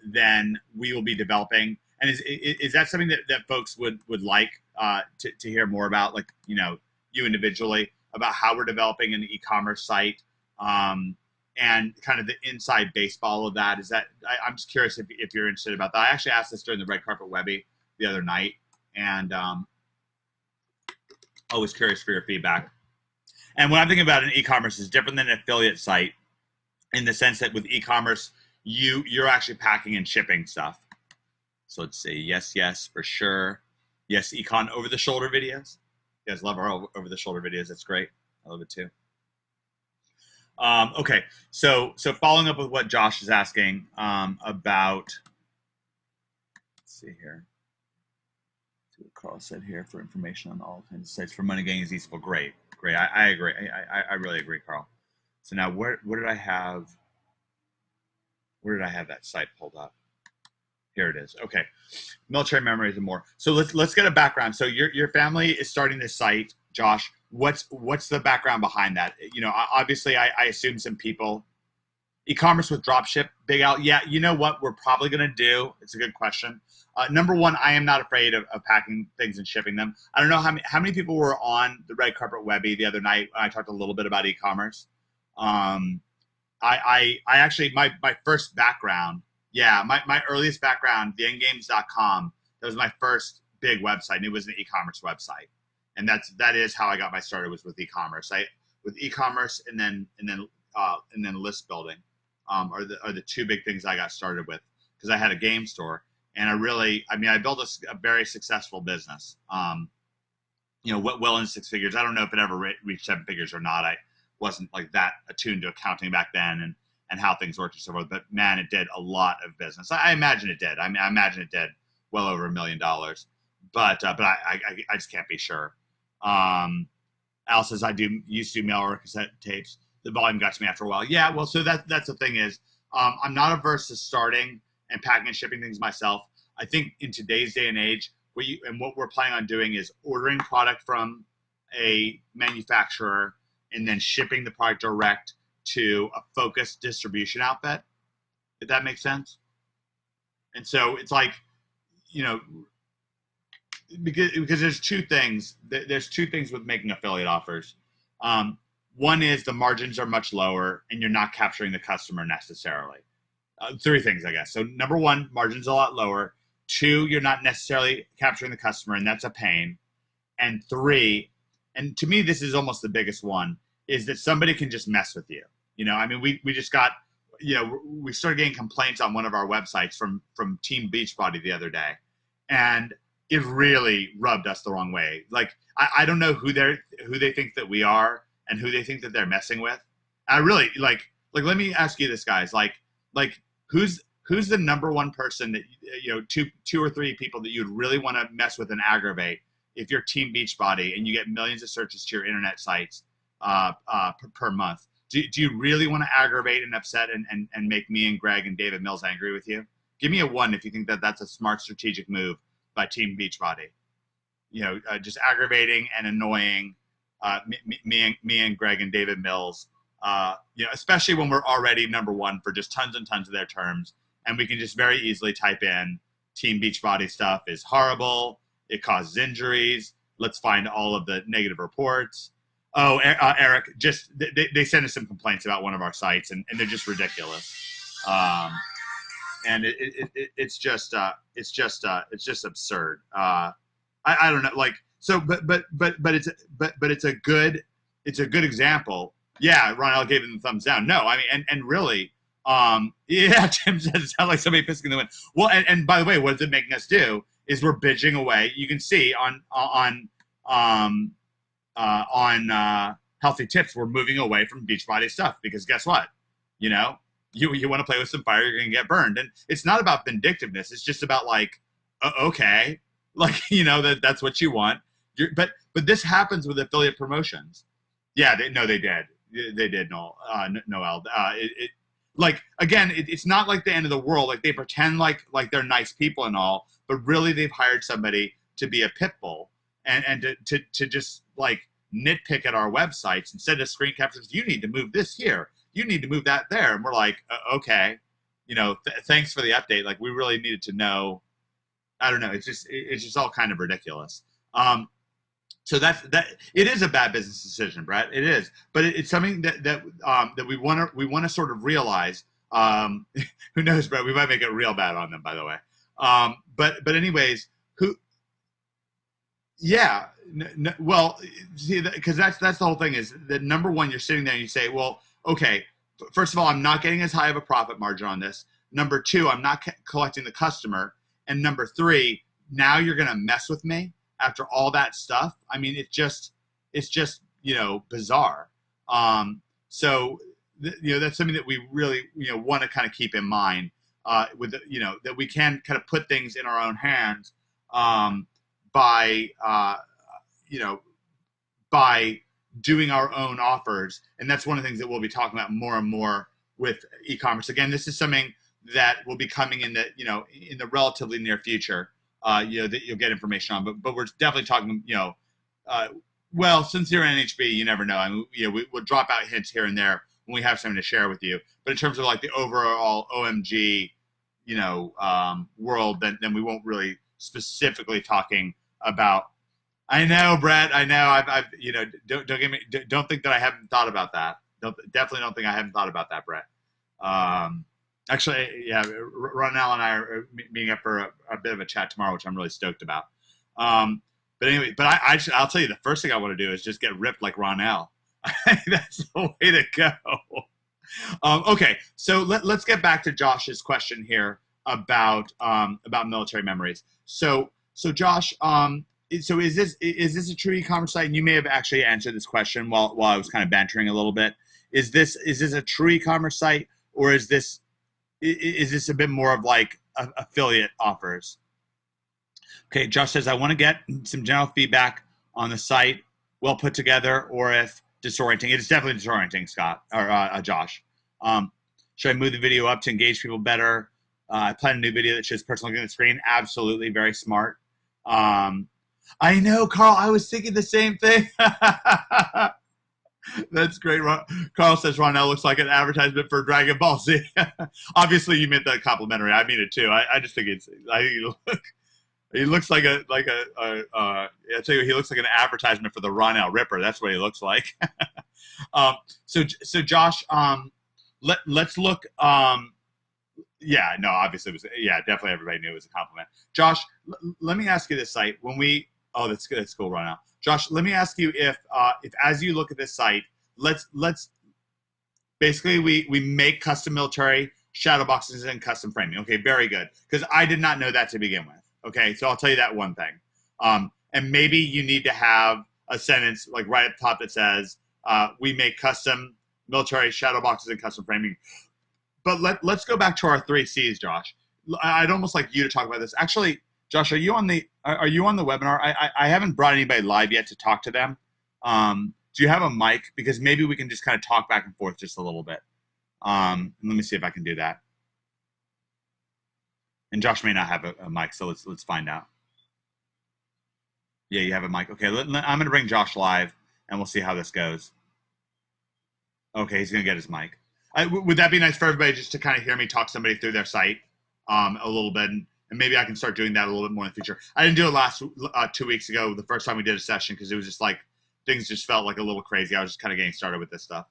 then we will be developing. And is that something that folks would like to hear more about, like, you individually, about how we're developing an e-commerce site, and kind of the inside baseball of that? I'm just curious if you're interested about that. I actually asked this during the Red Carpet Webby the other night, and always curious for your feedback. And what I'm thinking about in e-commerce is different than an affiliate site, in the sense that with e-commerce, you're actually packing and shipping stuff. So let's say yes, for sure. Yes, econ over-the-shoulder videos. You guys love our over-the-shoulder videos. That's great. I love it too. Okay, so following up with what Josh is asking about, let's see here. See what Carl said here for information on all kinds of sites for money getting is useful. Great, great. I agree. I really agree, Carl. So now where did I have? Where did I have that site pulled up? Here it is. Okay, military memories and more. So let's get a background. So your family is starting this site, Josh. What's the background behind that? You know, obviously I assume some people e-commerce with dropship, Big Al. Yeah, you know what we're probably going to do? It's a good question. Number one, I am not afraid of packing things and shipping them. I don't know how many people were on the Red Carpet Webby the other night. I talked a little bit about e-commerce. I actually, my first background, yeah, my earliest background, theendgames.com, that was my first big website, and it was an e-commerce website. And that is how I got my started, was with e-commerce. With e-commerce and then list building are the two big things I got started with, because I had a game store, and I built a very successful business. You know, well in six figures. I don't know if it ever reached seven figures or not. I wasn't like that attuned to accounting back then and how things worked and so forth. But man, it did a lot of business. I imagine it did. I mean, I imagine it did well over $1 million. But I just can't be sure. Al says I used to do mail order cassette tapes. The volume got to me after a while. Yeah, well, so that's the thing is, I'm not averse to starting and packing and shipping things myself. I think in today's day and age, what we're planning on doing is ordering product from a manufacturer and then shipping the product direct to a focused distribution outfit, if that makes sense. And so it's like, you know, because there's two things. There's two things with making affiliate offers. One is the margins are much lower and you're not capturing the customer necessarily. Three things, I guess. So number one, margins a lot lower. Two, you're not necessarily capturing the customer, and that's a pain. And three, and to me, this is almost the biggest one, is that somebody can just mess with you. You know, I mean, we just got, you know, we started getting complaints on one of our websites from Team Beachbody the other day, and it really rubbed us the wrong way. Like, I don't know who they think that we are and who they think that they're messing with. I really like let me ask you this, guys. Like who's the number one person that, you know, two or three people that you'd really want to mess with and aggravate if you're Team Beachbody and you get millions of searches to your internet sites per month? Do you really want to aggravate and upset and make me and Greg and David Mills angry with you? Give me a 1 if you think that that's a smart strategic move by Team Beachbody. You know, just aggravating and annoying me and Greg and David Mills. You know, especially when we're already number one for just tons and tons of their terms, and we can just very easily type in Team Beachbody stuff is horrible. It causes injuries. Let's find all of the negative reports. Oh, Eric, just they sent us some complaints about one of our sites, and they're just ridiculous. And it's just absurd. I don't know, like, so, but it's a good example. Yeah, Ronald gave him the thumbs down. No, I mean, and really, yeah, Tim says it sounds like somebody pissing the wind. Well, and by the way, what is it making us do is we're bitching away. You can see on Healthy Tips, we're moving away from Beachbody stuff, because guess what? You know, you want to play with some fire, you're gonna get burned. And it's not about vindictiveness. It's just about like, okay, like, you know, that's what you want. But this happens with affiliate promotions. Yeah, they did. They did, Noel. Like, again, it's not like the end of the world. Like, they pretend like they're nice people and all, but really they've hired somebody to be a pit bull and to just like nitpick at our websites instead of screen captures. You need to move this here. You need to move that there. And we're like, okay, you know, thanks for the update. Like, we really needed to know. I don't know. It's just all kind of ridiculous. So that it is a bad business decision, Brett. It is, but it's something that we want to sort of realize. Who knows, Brett? We might make it real bad on them, by the way. But anyways, yeah. Well, see, because that's the whole thing, is that number one, you're sitting there and you say, well, okay, first of all, I'm not getting as high of a profit margin on this. Number two, I'm not collecting the customer, and number three, now you're gonna mess with me after all that stuff. I mean, it's just, you know, bizarre. So, you know, that's something that we really, you know, want to kind of keep in mind, with, you know, that we can kind of put things in our own hands. by you know, by doing our own offers. And that's one of the things that we'll be talking about more and more with e-commerce. Again, this is something that will be coming in the, you know, in the relatively near future, you know, that you'll get information on. But we're definitely talking, you know, well, since you're in NHB, you never know. I mean, you know, we'll drop out hints here and there when we have something to share with you. But in terms of like the overall OMG, you know, world, then we won't really specifically talking about. I know, Brett. I know. I've you know, don't think that I haven't thought about that. Definitely don't think I haven't thought about that, Brett. Actually, yeah, Ronell and I are meeting up for a bit of a chat tomorrow, which I'm really stoked about. But anyway, but I'll tell you, the first thing I want to do is just get ripped like Ronell. That's the way to go. Okay, so let's get back to Josh's question here about military memories. So Josh, so is this a true e-commerce site? And you may have actually answered this question while I was kind of bantering a little bit. Is this a true e-commerce site, or is this a bit more of like affiliate offers? Okay, Josh says, I want to get some general feedback on the site, well put together, or if disorienting. It is definitely disorienting, Scott or Josh. Should I move the video up to engage people better? I plan a new video that shows person looking at the screen. Absolutely, very smart. I know, Carl. I was thinking the same thing. That's great. Carl says Ronell looks like an advertisement for Dragon Ball Z. Obviously, you meant that complimentary. I mean it too. I just think he looks like I tell you, he looks like an advertisement for the Ronell Ripper. That's what he looks like. So Josh, let's look. Yeah, no, obviously it was. Yeah, definitely everybody knew it was a compliment. Josh, let me ask you this site when we. Oh, that's good. That's cool, Ronell. Josh, let me ask you if as you look at this site, let's basically we make custom military shadow boxes and custom framing. Okay, very good. Because I did not know that to begin with. Okay, so I'll tell you that one thing. And maybe you need to have a sentence like right at the top that says, we make custom military shadow boxes and custom framing. But let's go back to our 3 C's, Josh. I'd almost like you to talk about this. Actually, Josh, are you on the webinar? I haven't brought anybody live yet to talk to them. Do you have a mic? Because maybe we can just kind of talk back and forth just a little bit. Let me see if I can do that. And Josh may not have a mic, so let's find out. Yeah, you have a mic. Okay, I'm going to bring Josh live, and we'll see how this goes. Okay, he's going to get his mic. Would that be nice for everybody just to kind of hear me talk somebody through their site a little bit? And maybe I can start doing that a little bit more in the future. I didn't do it last 2 weeks ago, the first time we did a session, because it was just like things just felt like a little crazy. I was just kind of getting started with this stuff.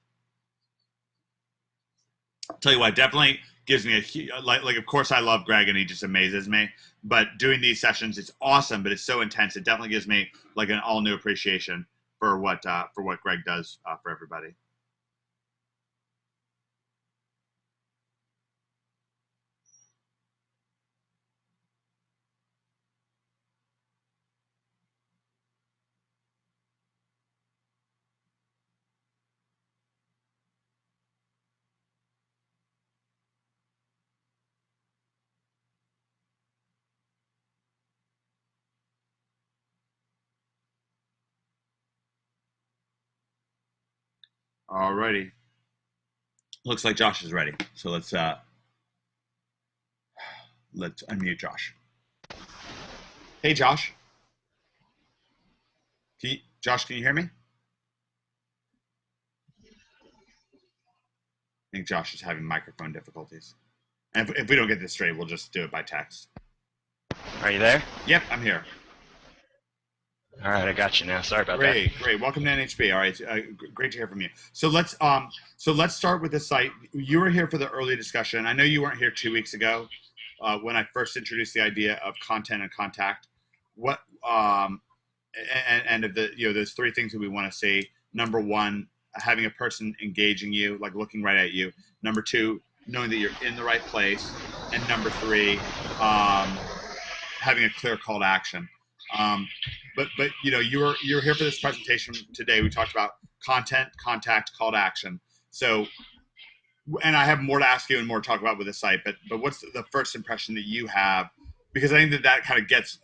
I'll tell you what, definitely gives me a like. Of course, I love Greg, and he just amazes me. But doing these sessions, it's awesome, but it's so intense. It definitely gives me like an all new appreciation for what Greg does for everybody. Alrighty. Looks like Josh is ready. So let's unmute Josh. Hey, Josh. Josh, can you hear me? I think Josh is having microphone difficulties. And if we don't get this straight, we'll just do it by text. Are you there? Yep, I'm here. All right, I got you now. Sorry about that. Great. Welcome to NHB. All right, great to hear from you. So let's start with the site. You were here for the early discussion. I know you weren't here 2 weeks ago when I first introduced the idea of content and contact. What and of the those 3 things that we want to see. Number 1, having a person engaging you, like looking right at you. Number 2, knowing that you're in the right place, and number 3, having a clear call to action. But you're here for this presentation today. We talked about content, contact, call to action. So, and I have more to ask you and more to talk about with the site. But what's the first impression that you have? Because I think that kind of gets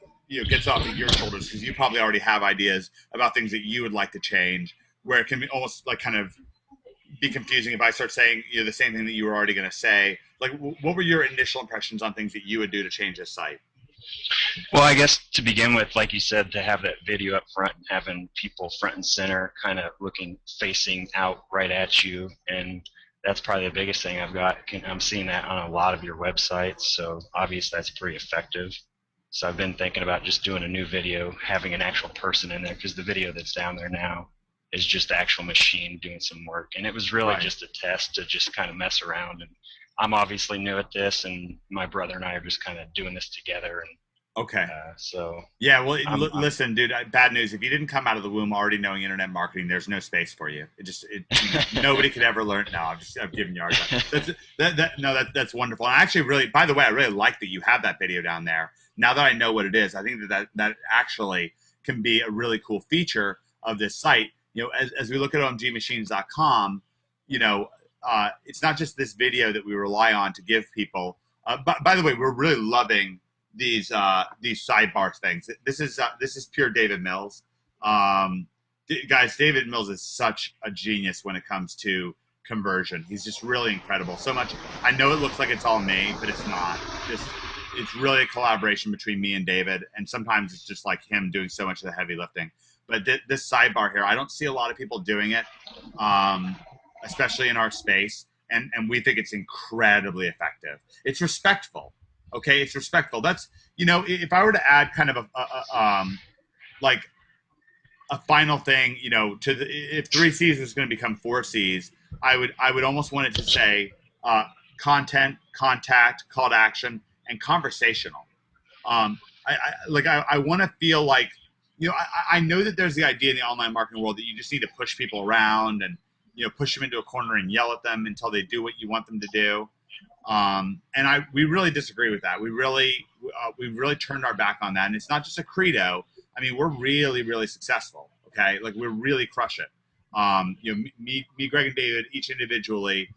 gets off of your shoulders, because you probably already have ideas about things that you would like to change, where it can be almost like kind of be confusing if I start saying the same thing that you were already going to say. Like, what were your initial impressions on things that you would do to change this site? Well, I guess to begin with, like you said, to have that video up front and having people front and center, kind of looking, facing out right at you, and that's probably the biggest thing I've got. I'm seeing that on a lot of your websites, so obviously that's pretty effective. So I've been thinking about just doing a new video, having an actual person in there, because the video that's down there now is just the actual machine doing some work, and it was really just a test to just kind of mess around. And I'm obviously new at this, and my brother and I are just kind of doing this together. And okay. So yeah, well, listen, dude. Bad news. If you didn't come out of the womb already knowing internet marketing, there's no space for you. Nobody could ever learn. No, I'm giving you a hard time. That's wonderful. And I actually really, by the way, I really like that you have that video down there. Now that I know what it is, I think that actually can be a really cool feature of this site. As we look at omgmachines.com, it's not just this video that we rely on to give people. By the way, we're really loving these sidebar things. This is pure David Mills. Guys, David Mills is such a genius when it comes to conversion. He's just really incredible. So much. I know it looks like it's all me, but it's not. It's really a collaboration between me and David, and sometimes it's just like him doing so much of the heavy lifting. But this sidebar here, I don't see a lot of people doing it, especially in our space, and we think it's incredibly effective. It's respectful. Okay, it's respectful. That's, if I were to add kind of like a final thing, if 3 C's was going to become 4 C's, I would almost want it to say content, contact, call to action, and conversational. I want to feel like, I know that there's the idea in the online marketing world that you just need to push people around and, push them into a corner and yell at them until they do what you want them to do. And we really disagree with that. We really turned our back on that. And it's not just a credo. I mean, we're really, really successful. Okay. Like, we really crush it. Me, Greg, and David, each individually,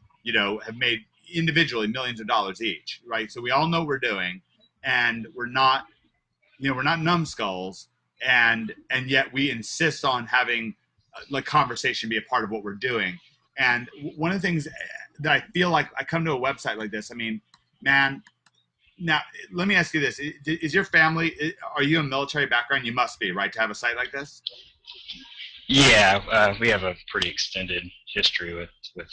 have made individually millions of dollars each. Right. So we all know what we're doing, and we're not numbskulls. And yet we insist on having like conversation be a part of what we're doing. And one of the things that I feel like I come to a website like this, I mean, man, now let me ask you this. Is your family, are you a military background? You must be, right, to have a site like this? Yeah, we have a pretty extended history with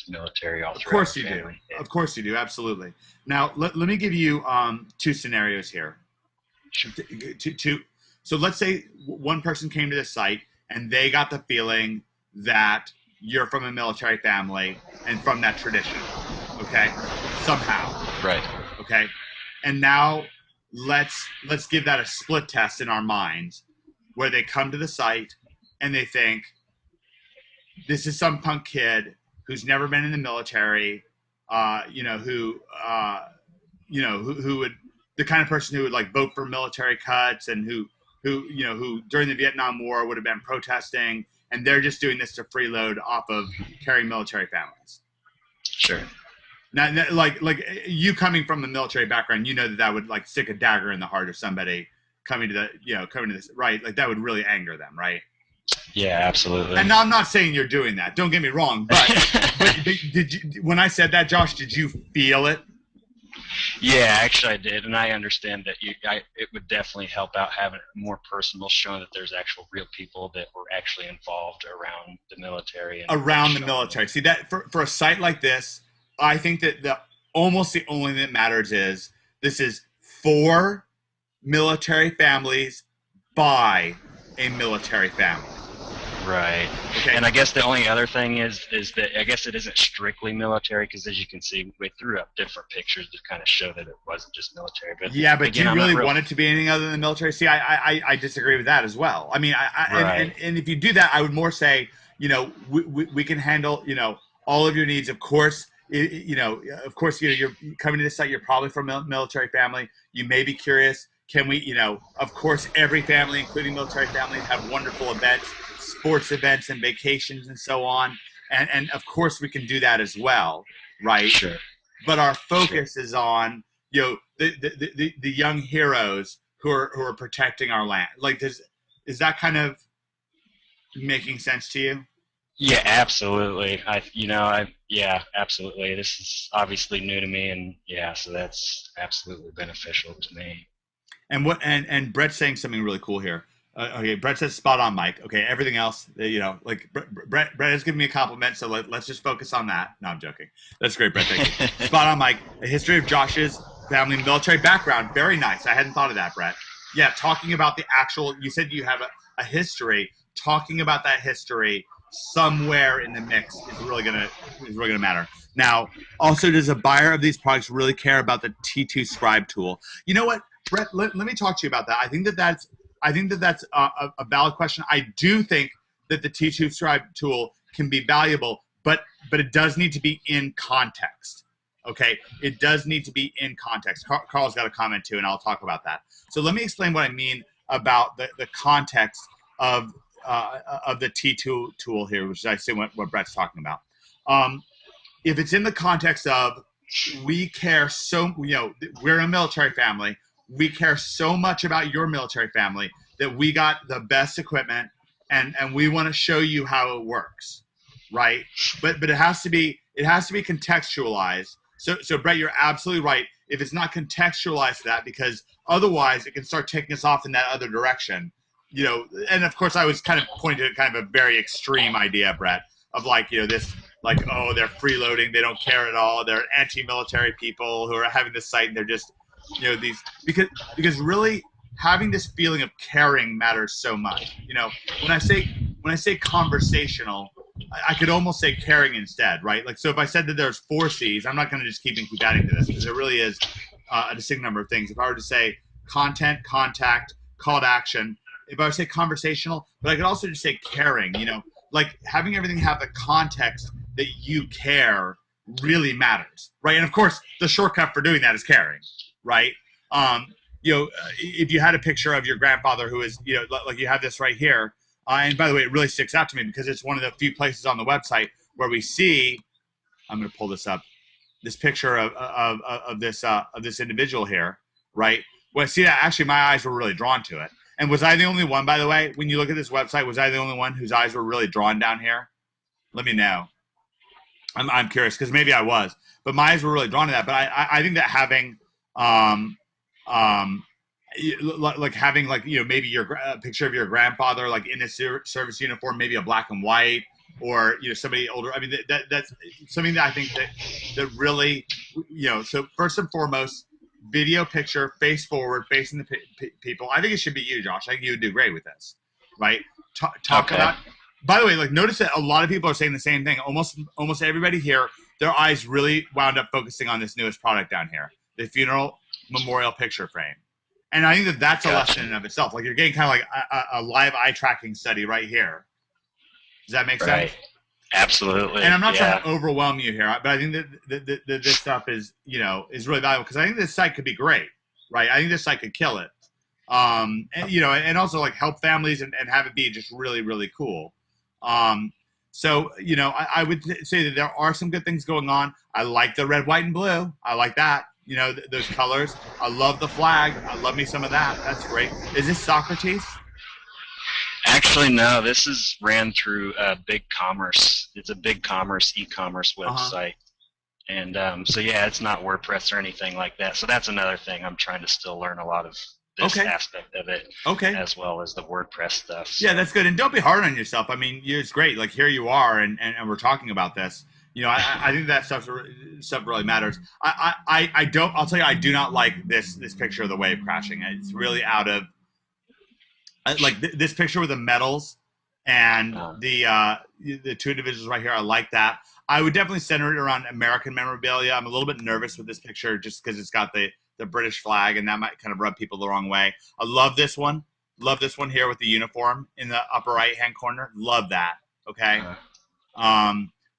military all throughout. Of course you do. Of course you do, absolutely. Now, let me give you 2 scenarios here. Sure. So let's say one person came to the site and they got the feeling that you're from a military family and from that tradition, okay? Somehow. Right. Okay? And now let's give that a split test in our minds, where they come to the site and they think, this is some punk kid who's never been in the military, who would, the kind of person who would like vote for military cuts, and who during the Vietnam War would have been protesting, and they're just doing this to freeload off of carrying military families. Sure. Now, like you coming from the military background, that would like stick a dagger in the heart of somebody coming to this, right? Like, that would really anger them, right? Yeah, absolutely. And now I'm not saying you're doing that. Don't get me wrong, but did you, when I said that, Josh, did you feel it? Yeah, actually I did, and I understand that it would definitely help out having it more personal, showing that there's actual real people that were actually involved around the military. Around the military. See, that for a site like this, I think that almost the only thing that matters is this is for military families by a military family. Right. Okay. And I guess the only other thing is that I guess it isn't strictly military, because as you can see, we threw up different pictures to kind of show that it wasn't just military. But yeah, but again, do you really want it to be anything other than military? See, I disagree with that as well. I mean, right. and if you do that, I would more say, we can handle, all of your needs. Of course, of course, you're coming to this site, you're probably from a military family. You may be curious, can we, of course, every family, including military families, have wonderful events, sports events and vacations and so on. And of course we can do that as well, right? Sure. But our focus is on, the young heroes who are protecting our land. Like, is that kind of making sense to you? Yeah, absolutely. Yeah, absolutely. This is obviously new to me, and yeah, so that's absolutely beneficial to me. And Brett's saying something really cool here. Okay, Brett says spot on, Mike. Okay, everything else, like Brett has given me a compliment, so let's just focus on that. No, I'm joking. That's great, Brett. Thank you. Spot on, Mike. A history of Josh's family military background. Very nice. I hadn't thought of that, Brett. Yeah, talking about the actual. You said you have a history. Talking about that history somewhere in the mix is really gonna matter. Now, also, does a buyer of these products really care about the T2 Scribe tool? You know what? Brett, let me talk to you about that. I think that that's a valid question. I do think that the T2 Scribe tool can be valuable, but it does need to be in context. Okay, it does need to be in context. Carl's got a comment too, and I'll talk about that. So let me explain what I mean about the context of the T2 tool here, which is I see what Brett's talking about. If it's in the context of we care so, we're a military family, we care so much about your military family that we got the best equipment, and we want to show you how it works, right? But it has to be contextualized. So Brett, you're absolutely right. If it's not contextualized to that, because otherwise it can start taking us off in that other direction, And of course, I was kind of pointing to kind of a very extreme idea, Brett, of like this, like, oh, they're freeloading, they don't care at all, they're anti-military people who are having this site, and they're just these, because really having this feeling of caring matters so much. When I say conversational, I could almost say caring instead, right? Like, so if I said that there's 4 C's, I'm not going to just keep adding to this, because there really is a distinct number of things. If I were to say content, contact, call to action, if I were to say conversational, but I could also just say caring, like having everything have the context that you care really matters, right? And of course, the shortcut for doing that is caring, right? If you had a picture of your grandfather who is, like you have this right here, and by the way, it really sticks out to me because it's one of the few places on the website where we see. I'm going to pull this up. This picture of this individual here, right? Well, see that actually my eyes were really drawn to it. And was I the only one, by the way, when you look at this website, was I the only one whose eyes were really drawn down here? Let me know. I'm curious because maybe I was, but my eyes were really drawn to that. But I think that having um, like having like maybe your picture of your grandfather like in a service uniform, maybe a black and white, or somebody older. I mean that's something that I think that really So first and foremost, video picture, face forward, facing the people. I think it should be you, Josh. I think you would do great with this, right? Talk Okay. about. By the way, like notice that a lot of people are saying the same thing. Almost everybody here, their eyes really wound up focusing on this newest product down here, the funeral memorial picture frame. And I think that that's a lesson Gotcha. in and of itself. Like you're getting kind of like a live eye tracking study right here. Does that make sense? Right. Absolutely. And I'm not trying Yeah. to overwhelm you here, but I think that this stuff is really valuable because I think this site could be great, right? I think this site could kill it, and also like help families and have it be just really really cool. So I would say that there are some good things going on. I like the red, white, and blue. I like that. Those colors. I love the flag. I love me some of that. That's great. Is this Socrates? Actually, no. This is ran through Big Commerce. It's a Big Commerce e-commerce website, and so yeah, it's not WordPress or anything like that. So that's another thing. I'm trying to still learn a lot of this aspect of it, as well as the WordPress stuff. So. Yeah, that's good. And don't be hard on yourself. I mean, it's great. Like here you are, and we're talking about this. I think that stuff really matters. I don't. I'll tell you, I do not like this picture of the wave crashing. It's really out of like this picture with the medals and the two individuals right here. I like that. I would definitely center it around American memorabilia. I'm a little bit nervous with this picture just because it's got the British flag, and that might kind of rub people the wrong way. I love this one. Love this one here with the uniform in the upper right-hand corner. Love that. Okay.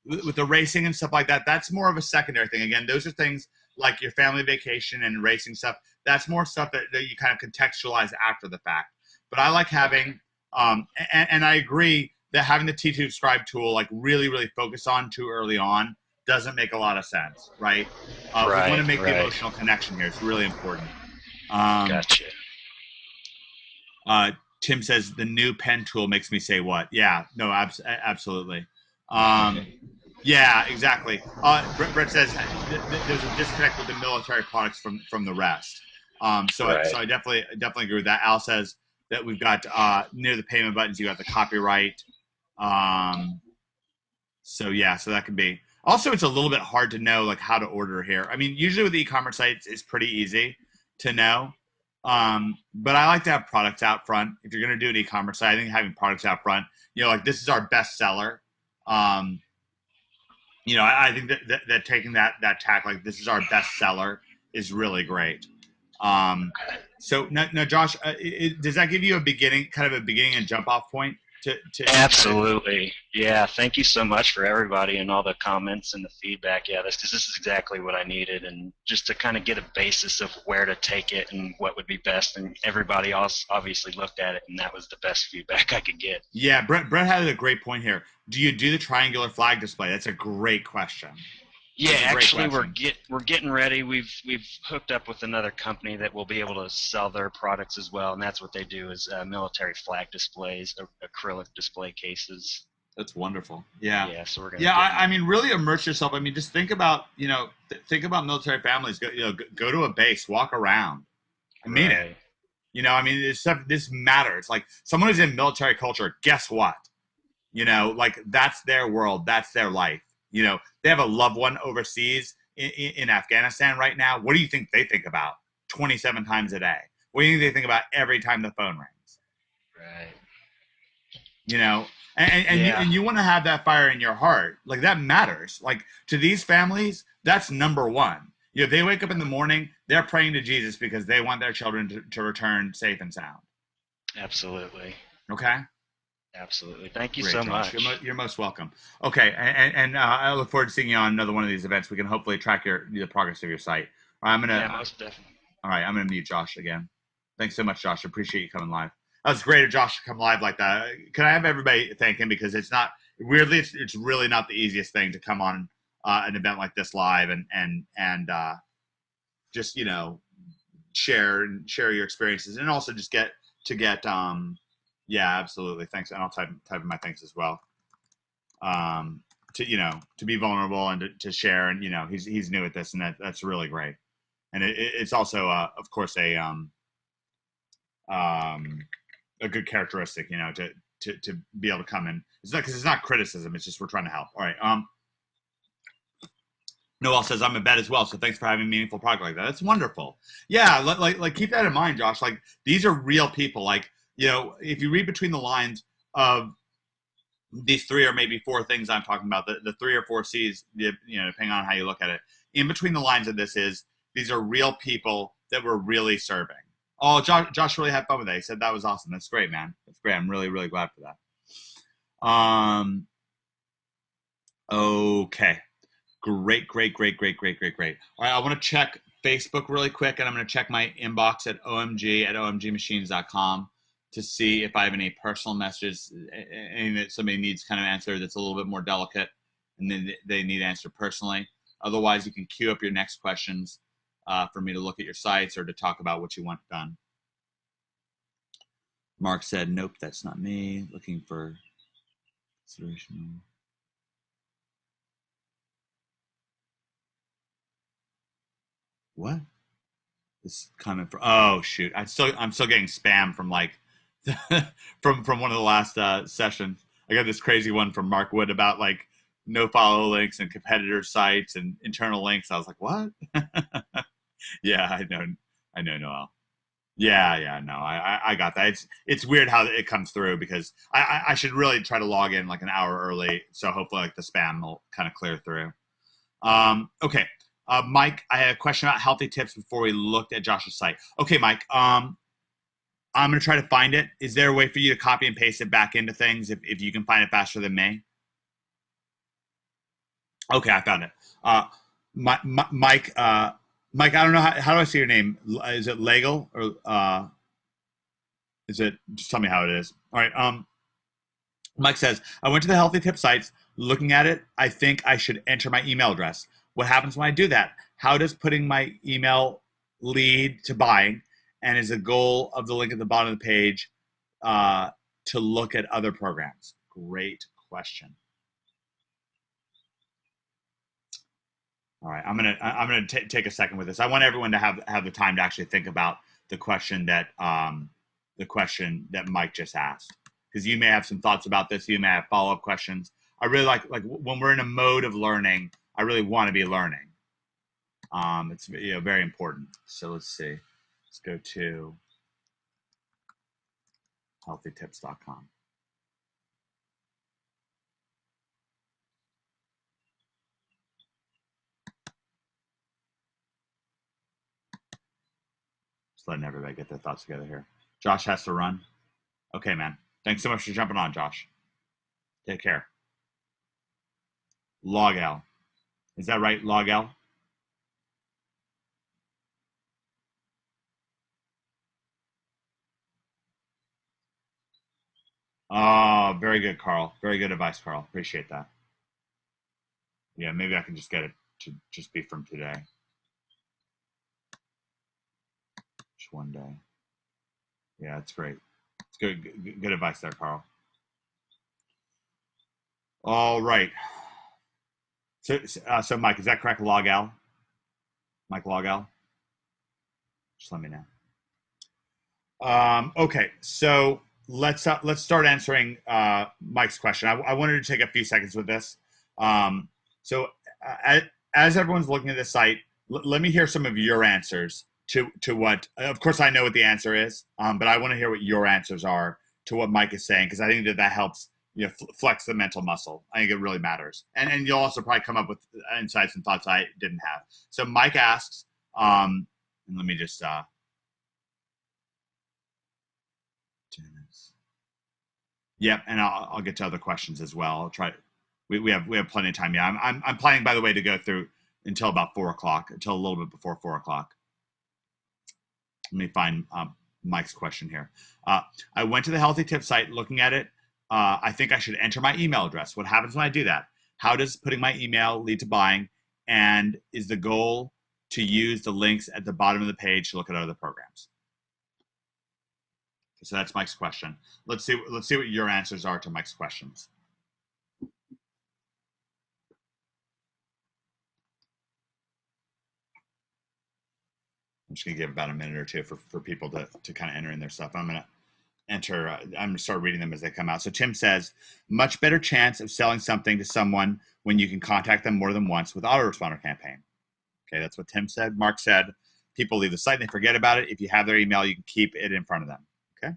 With the racing and stuff like that, that's more of a secondary thing. Again, those are things like your family vacation and racing stuff. That's more stuff that you kind of contextualize after the fact. But I like having, and I agree that having the T2 Scribe tool like really, really focus on too early on doesn't make a lot of sense, right? We want to make the emotional connection here. It's really important. Gotcha. Uh, Tim says the new pen tool makes me say what? Yeah, no, absolutely. Um, yeah, exactly. Brett says there's a disconnect with the military products from the rest. So Right. I definitely agree with that. Al says that we've got near the payment buttons, you got the copyright. Um, so yeah, so that could be. Also, it's a little bit hard to know like how to order here. I mean, usually with e-commerce sites, it's pretty easy to know. But I like to have products out front. If you're going to do an e-commerce site, I think having products out front, like this is our best seller. Um, I think that taking that tack, like this is our best seller, is really great. Um, so now, Josh, does that give you kind of a beginning and jump off point to kind of? Absolutely. Yeah. Thank you so much for everybody and all the comments and the feedback. Yeah, this is exactly what I needed, and just to kind of get a basis of where to take it and what would be best. And everybody else obviously looked at it, and that was the best feedback I could get. Yeah, Brett had a great point here. Do you do the triangular flag display? That's a great question. Yeah, That's a great actually, question. we're getting ready. We've hooked up with another company that will be able to sell their products as well, and that's what they do is military flag displays, acrylic display cases. That's wonderful. Yeah. Yeah, so we're gonna Yeah, get in I there. mean, really immerse yourself. I mean, just think about, think about military families. Go to a base, walk around. I mean it. Right. I mean, this matters. Like someone who's in military culture, guess what? Like that's their world, that's their life. They have a loved one overseas in Afghanistan right now. What do you think they think about 27 times a day? What do you think they think about every time the phone rings? Right. you know and you Yeah. and you want to have that fire in your heart, like that matters, like to these families. That's number one. They wake up in the morning, they're praying to Jesus because they want their children to return safe and sound. Absolutely. Okay. Absolutely. Thank you Great, so Josh. much. You're most welcome. Okay, and I look forward to seeing you on another one of these events. We can hopefully track the progress of your site. All right, Yeah, most definitely. I'm gonna mute Josh again. Thanks so much, Josh. Appreciate you coming live. That was great of Josh to come live like that. Can I have everybody thank him, because it's not weirdly, it's really not the easiest thing to come on an event like this live and just share your experiences, and also just get yeah, absolutely, thanks. And I'll type in my thanks as well. To be vulnerable and to share, and he's new at this, and that's really great. And it's also of course um, a good characteristic, to be able to come in. It's not because it's not criticism. It's just we're trying to help. All right. Noel says I'm a vet as well, so thanks for having a meaningful product like that. That's wonderful. Yeah, like keep that in mind, Josh. Like these are real people. Like if you read between the lines of these three or maybe four things I'm talking about, the three or four C's, depending on how you look at it, in between the lines of this is these are real people that we're really serving. Oh, Josh really had fun with that. He said that was awesome. That's great, man. That's great. I'm really, really glad for that. Okay. Great, great, great, great, great, great, great. All right, I want to check Facebook really quick, and I'm going to check my inbox at omg@omgmachines.com to see if I have any personal messages, anything that somebody needs kind of answered that's a little bit more delicate, and then they need answered personally. Otherwise, you can queue up your next questions for me to look at your sites or to talk about what you want done. Mark said, nope, that's not me. Looking for consideration. What? This comment from, oh shoot, I'm still getting spam from like from one of the last sessions. I got this crazy one from Mark Wood about like no follow links and competitor sites and internal links. I was like, what? Yeah, I know, Noel. Yeah, no, I got that. It's weird how it comes through, because I should really try to log in like an hour early, so hopefully like the spam will kind of clear through. Okay. Mike, I had a question about healthy tips before we looked at Josh's site. Okay, Mike. I'm going to try to find it. Is there a way for you to copy and paste it back into things if you can find it faster than me? Okay, I found it. Mike, Mike, I don't know how do I say your name? Is it Legal or is it? Just tell me how it is. All right. Mike says, I went to the healthy tip sites. Looking at it, I think I should enter my email address. What happens when I do that? How does putting my email lead to buying? And is the goal of the link at the bottom of the page to look at other programs? Great question. All right, I'm gonna take a second with this. I want everyone to have the time to actually think about the question that Mike just asked, because you may have some thoughts about this. You may have follow-up questions. I really like when we're in a mode of learning. I really want to be learning. It's very important. So let's see. Let's go to healthytips.com. Just letting everybody get their thoughts together here. Josh has to run. Okay, man. Thanks so much for jumping on, Josh. Take care. Log L. Is that right, Log L? Oh, very good, Carl. Very good advice, Carl. Appreciate that. Yeah, maybe I can just get it to just be from today. Just one day. Yeah, it's great. It's good advice there, Carl. All right. So Mike, is that correct? Log L? Mike Log L? Just let me know. Okay, so let's start answering Mike's question. I wanted to take a few seconds with this. So as everyone's looking at the site, let me hear some of your answers to what. Of course, I know what the answer is, but I want to hear what your answers are to what Mike is saying, because I think that helps flex the mental muscle. I think it really matters, and you'll also probably come up with insights and thoughts I didn't have. So Mike asks, and let me just. Yep, and I'll get to other questions as well. I'll try. We have plenty of time. Yeah, I'm planning, by the way, to go through until about 4 o'clock, until a little bit before 4 o'clock. Let me find Mike's question here. I went to the Healthy Tips site, looking at it. I think I should enter my email address. What happens when I do that? How does putting my email lead to buying? And is the goal to use the links at the bottom of the page to look at other programs? So that's Mike's question. Let's see what your answers are to Mike's questions. I'm just gonna give about a minute or two for people to kind of enter in their stuff. I'm gonna enter. I'm gonna start reading them as they come out. So Tim says, much better chance of selling something to someone when you can contact them more than once with autoresponder campaign. Okay, that's what Tim said. Mark said, people leave the site and they forget about it. If you have their email, you can keep it in front of them. Okay.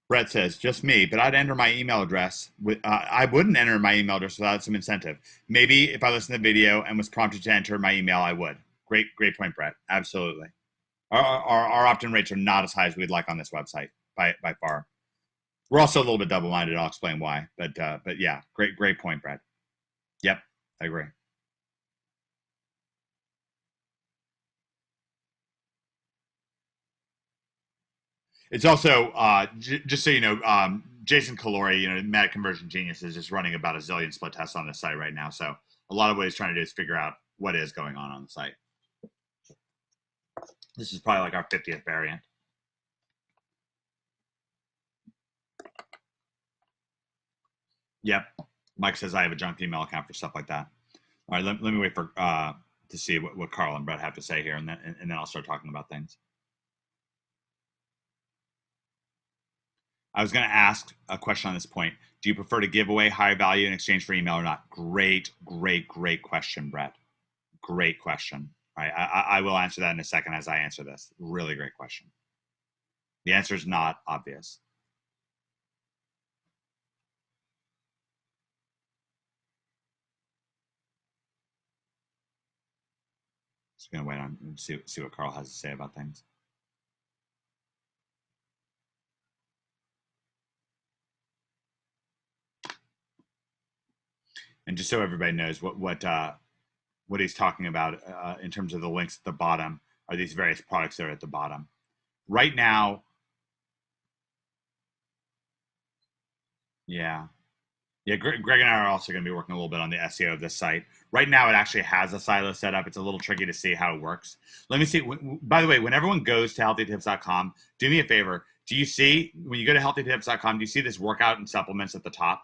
Brett says, just me, but I'd enter my email address. I wouldn't enter my email address without some incentive. Maybe if I listened to the video and was prompted to enter my email, I would. Great point, Brett. Absolutely. Our opt-in rates are not as high as we'd like on this website by far. We're also a little bit double-minded. I'll explain why. But yeah, great point, Brett. Yep, I agree. It's also just so you know, Jason Calori, Meta Conversion Genius, is just running about a zillion split tests on this site right now. So a lot of what he's trying to do is figure out what is going on the site. This is probably like our 50th variant. Yep. Mike says I have a junk email account for stuff like that. All right, let me wait for to see what Carl and Brett have to say here, and then I'll start talking about things. I was going to ask a question on this point. Do you prefer to give away high value in exchange for email or not? Great question, Brett. Great question. All right, I will answer that in a second as I answer this. Really great question. The answer is not obvious. Just going to wait on and see what Carl has to say about things. And just so everybody knows what he's talking about in terms of the links at the bottom are these various products that are at the bottom. Right now, yeah. Yeah, Greg and I are also going to be working a little bit on the SEO of this site. Right now, it actually has a silo set up. It's a little tricky to see how it works. Let me see. By the way, when everyone goes to healthytips.com, do me a favor. Do you see, when you go to healthytips.com, do you see this workout and supplements at the top?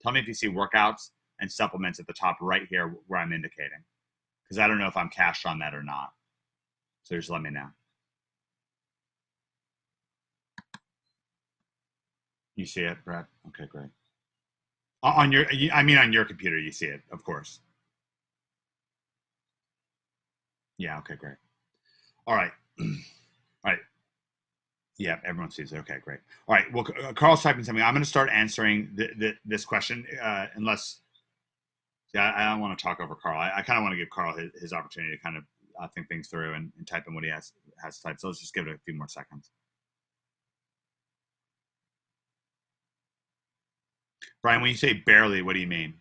Tell me if you see workouts and supplements at the top right here where I'm indicating. Because I don't know if I'm cached on that or not. So just let me know. You see it, Brett? Okay, great. On your, I mean, on your computer, you see it, of course. Yeah, okay, great. All right. All right. Yeah, everyone sees it. Okay, great. All right. Well, Carl's typing something. I'm going to start answering this question, unless yeah, I don't want to talk over Carl. I kind of want to give Carl his opportunity to kind of think things through and type in what he has typed. So let's just give it a few more seconds. Brian, when you say barely, what do you mean?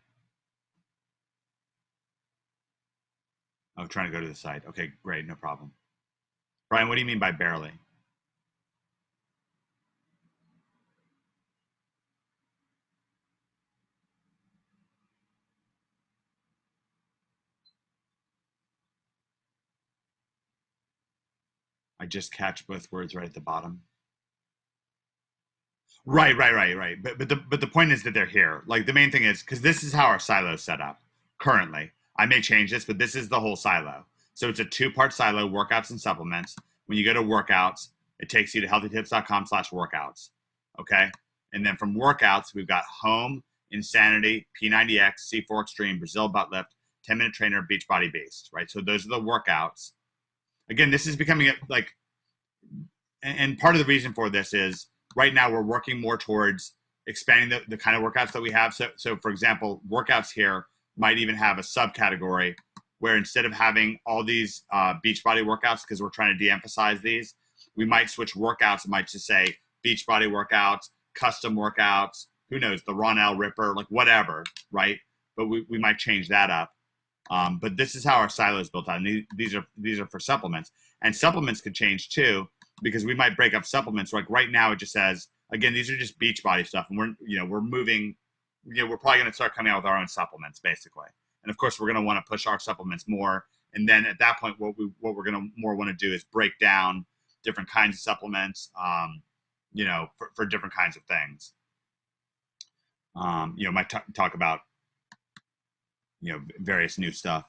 Oh, trying to go to the site. Okay, great, no problem. Brian, what do you mean by barely? I just catch both words right at the bottom. Right. But the point is that they're here. Like the main thing is because this is how our silo is set up currently. I may change this, but this is the whole silo. So it's a two-part silo: workouts and supplements. When you go to workouts, it takes you to healthytips.com/workouts. Okay, and then from workouts, we've got home, insanity, P90X, C4 Extreme, Brazil butt lift, 10-minute trainer, Beachbody Beast. Right. So those are the workouts. Again, this is becoming like and part of the reason for this is right now we're working more towards expanding the kind of workouts that we have. So for example, workouts here might even have a subcategory where instead of having all these Beachbody workouts, because we're trying to de-emphasize these, we might switch workouts. It might just say Beachbody workouts, custom workouts, who knows, the Ronell Ripper, like whatever, right? But we might change that up. But this is how our silo is built out. And these are for supplements, and supplements could change too because we might break up supplements. Like right now, it just says again these are just Beachbody stuff, and we're moving. We're probably going to start coming out with our own supplements basically, and of course we're going to want to push our supplements more. And then at that point, what we're going to more want to do is break down different kinds of supplements, for different kinds of things. Might talk about various new stuff.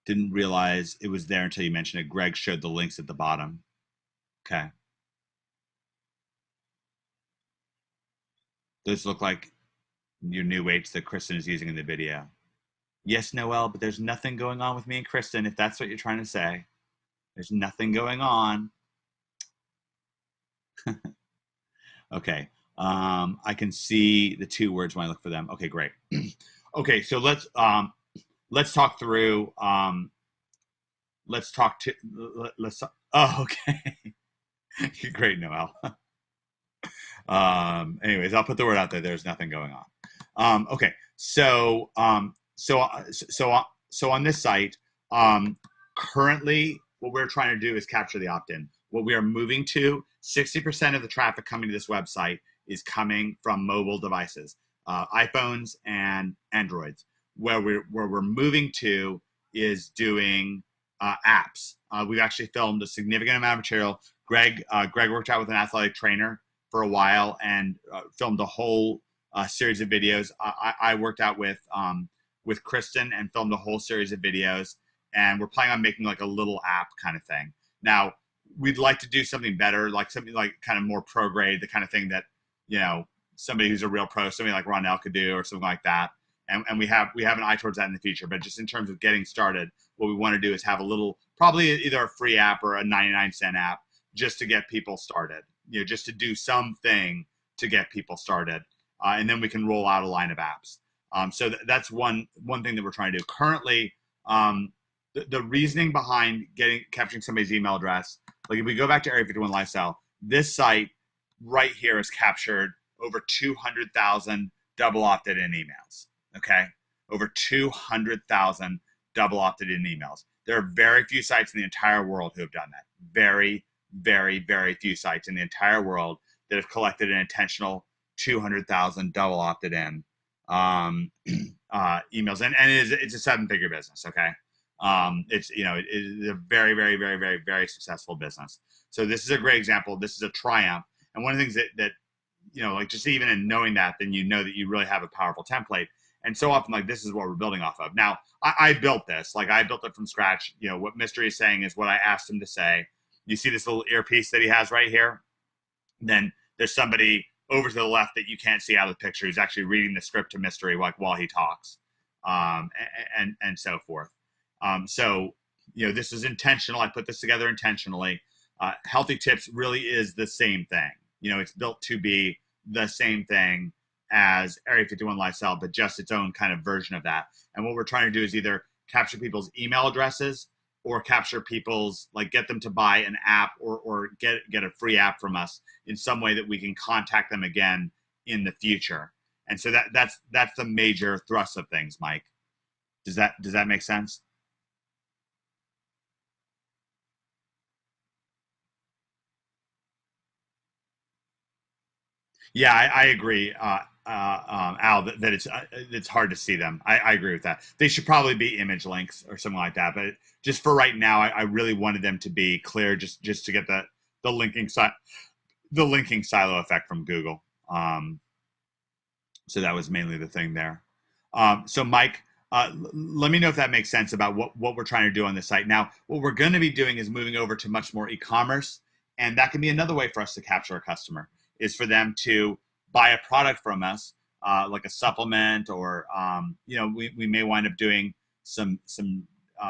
Didn't realize it was there until you mentioned it. Greg showed the links at the bottom. Okay. Those look like your new weights that Kristen is using in the video. Yes, Noel, but there's nothing going on with me and Kristen, if that's what you're trying to say. There's nothing going on. Okay. I can see the two words when I look for them. Okay, great. Okay, so let's talk through oh, okay. Great, Noel. Anyways, I'll put the word out there. There's nothing going on. Okay, so on this site, currently what we're trying to do is capture the opt-in. What we are moving to, 60% of the traffic coming to this website is coming from mobile devices, iPhones and Androids. Where we're moving to is doing apps. We've actually filmed a significant amount of material. Greg worked out with an athletic trainer for a while and filmed a whole series of videos. I worked out with Kristen and filmed a whole series of videos, and we're planning on making like a little app kind of thing. Now, we'd like to do something better, like something like kind of more pro grade, the kind of thing that somebody who's a real pro, somebody like Ronell could do, or something like that. And we have an eye towards that in the future. But just in terms of getting started, what we want to do is have a little, probably either a free app or a 99-cent app, just to get people started. Just to do something to get people started, and then we can roll out a line of apps. So that's one thing that we're trying to do currently. The reasoning behind capturing somebody's email address, like if we go back to Area 51 Lifestyle, this site right here has captured over 200,000 double opted in emails. Okay, over 200,000 double opted in emails. There are very few sites in the entire world who have done that. Very, very, very few sites in the entire world that have collected an intentional 200,000 double opted in emails, and it's a 7-figure business. Okay, it's it is a very, very, very, very, very successful business. So this is a great example. This is a triumph, and one of the things that like just even in knowing that, then you know that you really have a powerful template. And so often, like, this is what we're building off of. Now, I built this, like, I built it from scratch. What Mystery is saying is what I asked him to say. You see this little earpiece that he has right here? Then there's somebody over to the left that you can't see out of the picture who's actually reading the script to Mystery, like, while he talks, and so forth. So, this is intentional. I put this together intentionally. Healthy Tips really is the same thing. It's built to be the same thing as Area 51 Lifestyle, but just its own kind of version of that. And what we're trying to do is either capture people's email addresses or capture people's, like, get them to buy an app or get a free app from us in some way that we can contact them again in the future. And so that's the major thrust of things, Mike. Does that make sense? Yeah, I agree, Al, that it's hard to see them. I agree with that. They should probably be image links or something like that. But just for right now, I really wanted them to be clear, just to get the linking the linking silo effect from Google. So that was mainly the thing there. So Mike, let me know if that makes sense about what we're trying to do on the site. Now, what we're going to be doing is moving over to much more e-commerce, and that can be another way for us to capture a customer, is for them to buy a product from us, like a supplement, or we may wind up doing some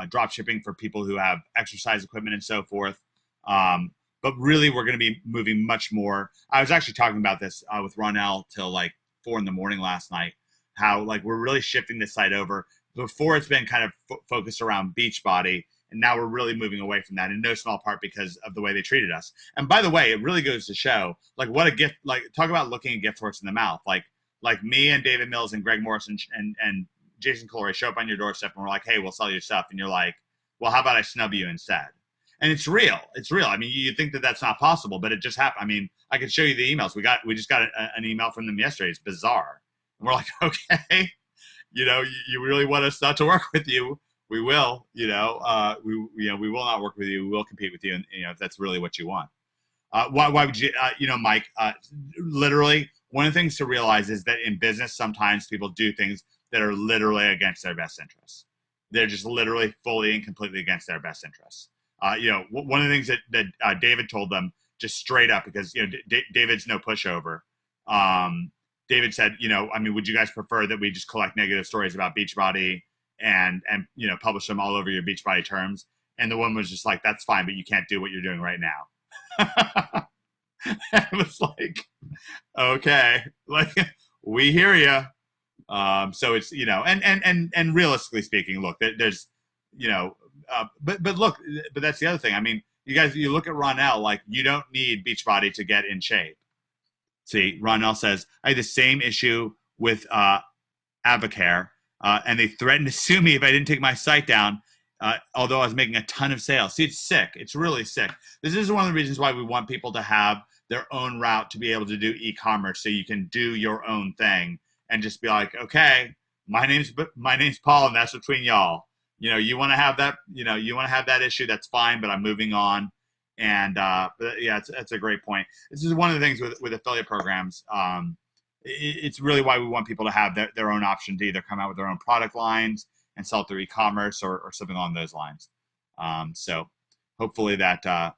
drop shipping for people who have exercise equipment and so forth. But really, we're going to be moving much more. I was actually talking about this with Ronell till like 4 in the morning last night, how, like, we're really shifting the site over. Before, it's been kind of focused around Beachbody, and now we're really moving away from that, in no small part because of the way they treated us. And by the way, it really goes to show, like, what a gift. Like, talk about looking a gift horse in the mouth. Like me and David Mills and Greg Morrison and Jason Colore show up on your doorstep and we're like, hey, we'll sell you stuff, and you're like, well, how about I snub you instead? And it's real. It's real. I mean, you think that that's not possible, but it just happened. I mean, I can show you the emails. We just got an email from them yesterday. It's bizarre. And we're like, okay, you really want us not to work with you? We will. We will not work with you. We will compete with you, and if that's really what you want. Why would you? Mike. Literally, one of the things to realize is that in business, sometimes people do things that are literally against their best interests. They're just literally fully and completely against their best interests. One of the things that David told them, just straight up, because David's no pushover. David said, I mean, would you guys prefer that we just collect negative stories about Beachbody and publish them all over your Beachbody terms? And the woman was just like, that's fine, but you can't do what you're doing right now. It was like, okay, like, we hear you. So it's, and realistically speaking, look, there's, but look, but that's the other thing. I mean, you look at Ronell, like, you don't need Beachbody to get in shape. See, Ronell says, I had the same issue with Avocare, and they threatened to sue me if I didn't take my site down, although I was making a ton of sales. See, it's sick. It's really sick. This is one of the reasons why we want people to have their own route to be able to do e-commerce, so you can do your own thing and just be like, okay, my name's Paul, and that's between y'all. You want to have that, you want to have that issue, that's fine, but I'm moving on. And but yeah, it's a great point. This is one of the things with affiliate programs. It's really why we want people to have their own option to either come out with their own product lines and sell through e-commerce or something along those lines. So hopefully that,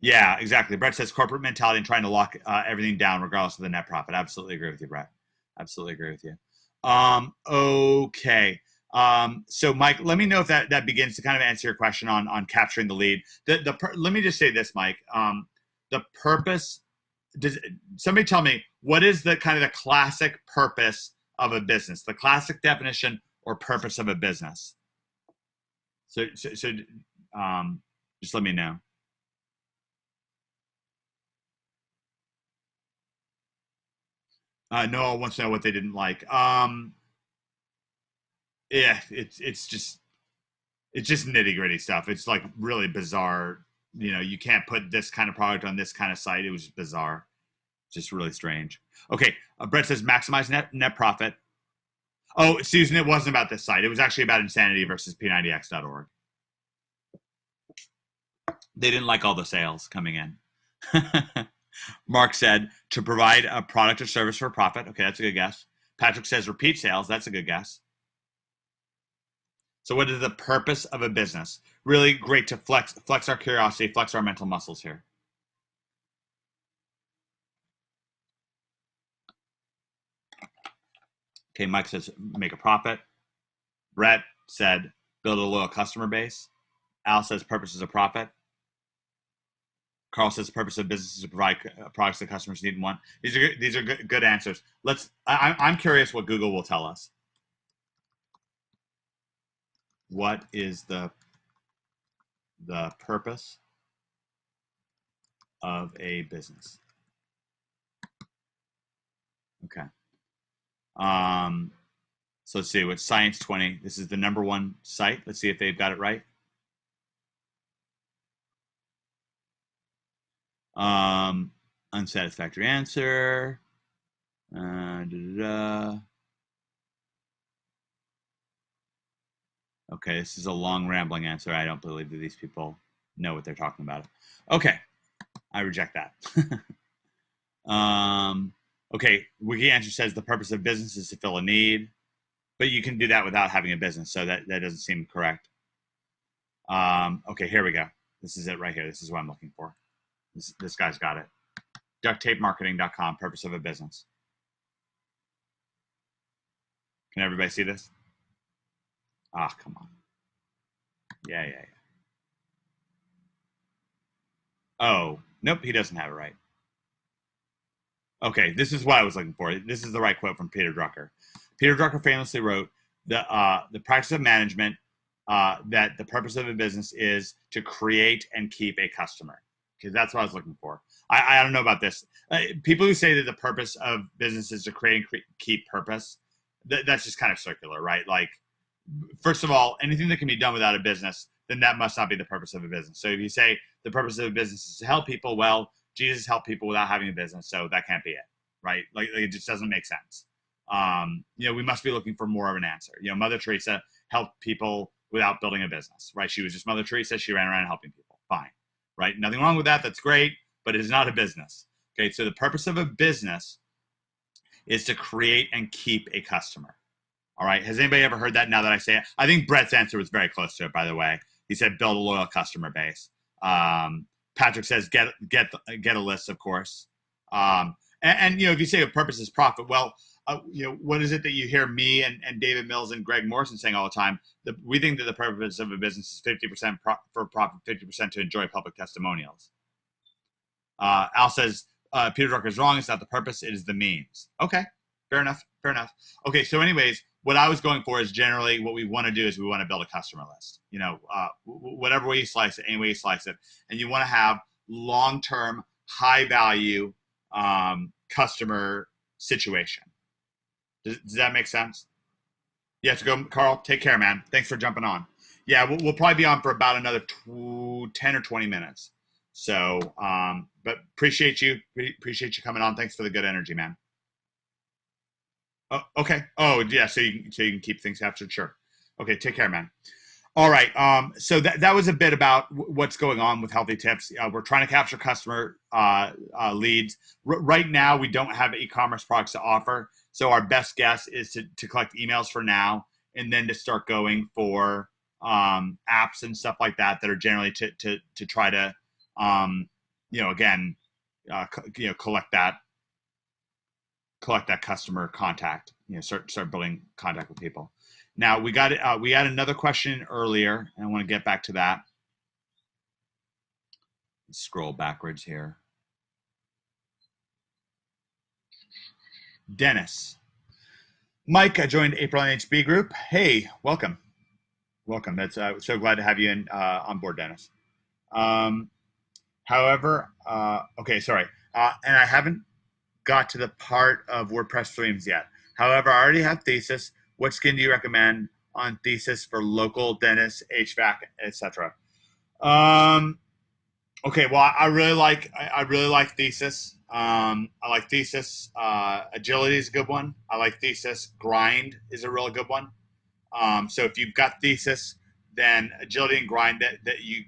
yeah, exactly. Brett says corporate mentality and trying to lock everything down regardless of the net profit. Absolutely agree with you, Brett. Absolutely agree with you. Okay. So Mike, let me know if that begins to kind of answer your question on capturing the lead. Let me just say this, Mike. The purpose, does somebody tell me what is the kind of the classic purpose of a business, the classic definition or purpose of a business? So just let me know. Noah wants to know what they didn't like. Yeah, it's just nitty gritty stuff. It's like really bizarre. You can't put this kind of product on this kind of site. It was just bizarre. Just really strange. Okay, Brett says maximize net profit. Oh, Susan, it wasn't about this site. It was actually about Insanity versus P90X.org. They didn't like all the sales coming in. Mark said to provide a product or service for profit. Okay, that's a good guess. Patrick says repeat sales. That's a good guess. So what is the purpose of a business? Really great to flex our curiosity, flex our mental muscles here. Okay, Mike says make a profit. Brett said build a loyal customer base. Al says purpose is a profit. Carl says the purpose of business is to provide products that customers need and want. These are good answers. I'm curious what Google will tell us. What is the purpose of a business? Okay. So let's see what Science 20. This is the #1 site. Let's see if they've got it right. Unsatisfactory answer. Okay, this is a long rambling answer. I don't believe that these people know what they're talking about. Okay, I reject that. Okay, Wiki Answer says the purpose of business is to fill a need, but you can do that without having a business, so that doesn't seem correct. Okay, here we go. This is it right here. This is what I'm looking for. This guy's got it. Ducttapemarketing.com, purpose of a business. Can everybody see this? Ah, come on. Yeah. Oh, nope, he doesn't have it right. Okay, this is what I was looking for. This is the right quote from Peter Drucker. Peter Drucker famously wrote, the practice of management, that the purpose of a business is to create and keep a customer. Because that's what I was looking for. I don't know about this. People who say that the purpose of business is to create and keep purpose, that's just kind of circular, right? Like, first of all, anything that can be done without a business, then that must not be the purpose of a business. So if you say the purpose of a business is to help people, well, Jesus helped people without having a business, so that can't be it, right? Like it just doesn't make sense. We must be looking for more of an answer. Mother Teresa helped people without building a business, right? She was just Mother Teresa. She ran around helping people. Fine, right? Nothing wrong with that. That's great, but it is not a business. Okay, so the purpose of a business is to create and keep a customer. All right. Has anybody ever heard that now that I say it? I think Brett's answer was very close to it, by the way. He said build a loyal customer base. Patrick says get a list, of course. And if you say a purpose is profit, well, what is it that you hear me and David Mills and Greg Morrison saying all the time? We think that the purpose of a business is 50% for profit, 50% to enjoy public testimonials. Al says Peter Drucker is wrong. It's not the purpose. It is the means. Okay. Fair enough. Okay. So anyways, what I was going for is generally what we want to do is we want to build a customer list, whatever way you slice it, any way you slice it. And you want to have long-term, high-value customer situation. Does that make sense? You have to go, Carl. Take care, man. Thanks for jumping on. Yeah, we'll probably be on for about another 10 or 20 minutes. So, but appreciate you coming on. Thanks for the good energy, man. Oh, okay. Oh, yeah. So you can keep things captured. Sure. Okay. Take care, man. All right. So that was a bit about what's going on with Healthy Tips. We're trying to capture customer leads. Right now, we don't have e-commerce products to offer. So our best guess is to collect emails for now, and then to start going for apps and stuff like that are generally to try to collect that customer contact, start building contact with people. Now we had another question earlier, and I want to get back to that. Let's scroll backwards here. Dennis. Mike, I joined April NHB group. Hey, welcome. That's so glad to have you on board, Dennis. However, okay, sorry. And I haven't got to the part of WordPress themes yet. However, I already have Thesis. What skin do you recommend on Thesis for local dentists, HVAC, etc.? Okay, well, I really like Thesis. I like thesis. Agility is a good one. I like thesis. Grind is a real good one. So if you've got thesis, then agility and grind that you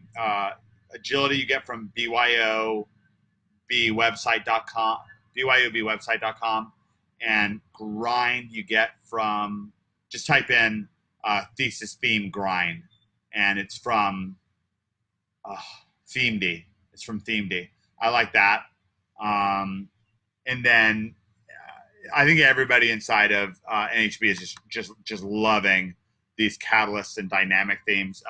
agility you get from BYOBwebsite.com, BYOBwebsite.com, and grind you get from just type in thesis theme grind, and it's from uh, ThemeD. It's from ThemeD. I like that. Um, and then I think everybody inside of NHB is just loving these catalysts and dynamic themes.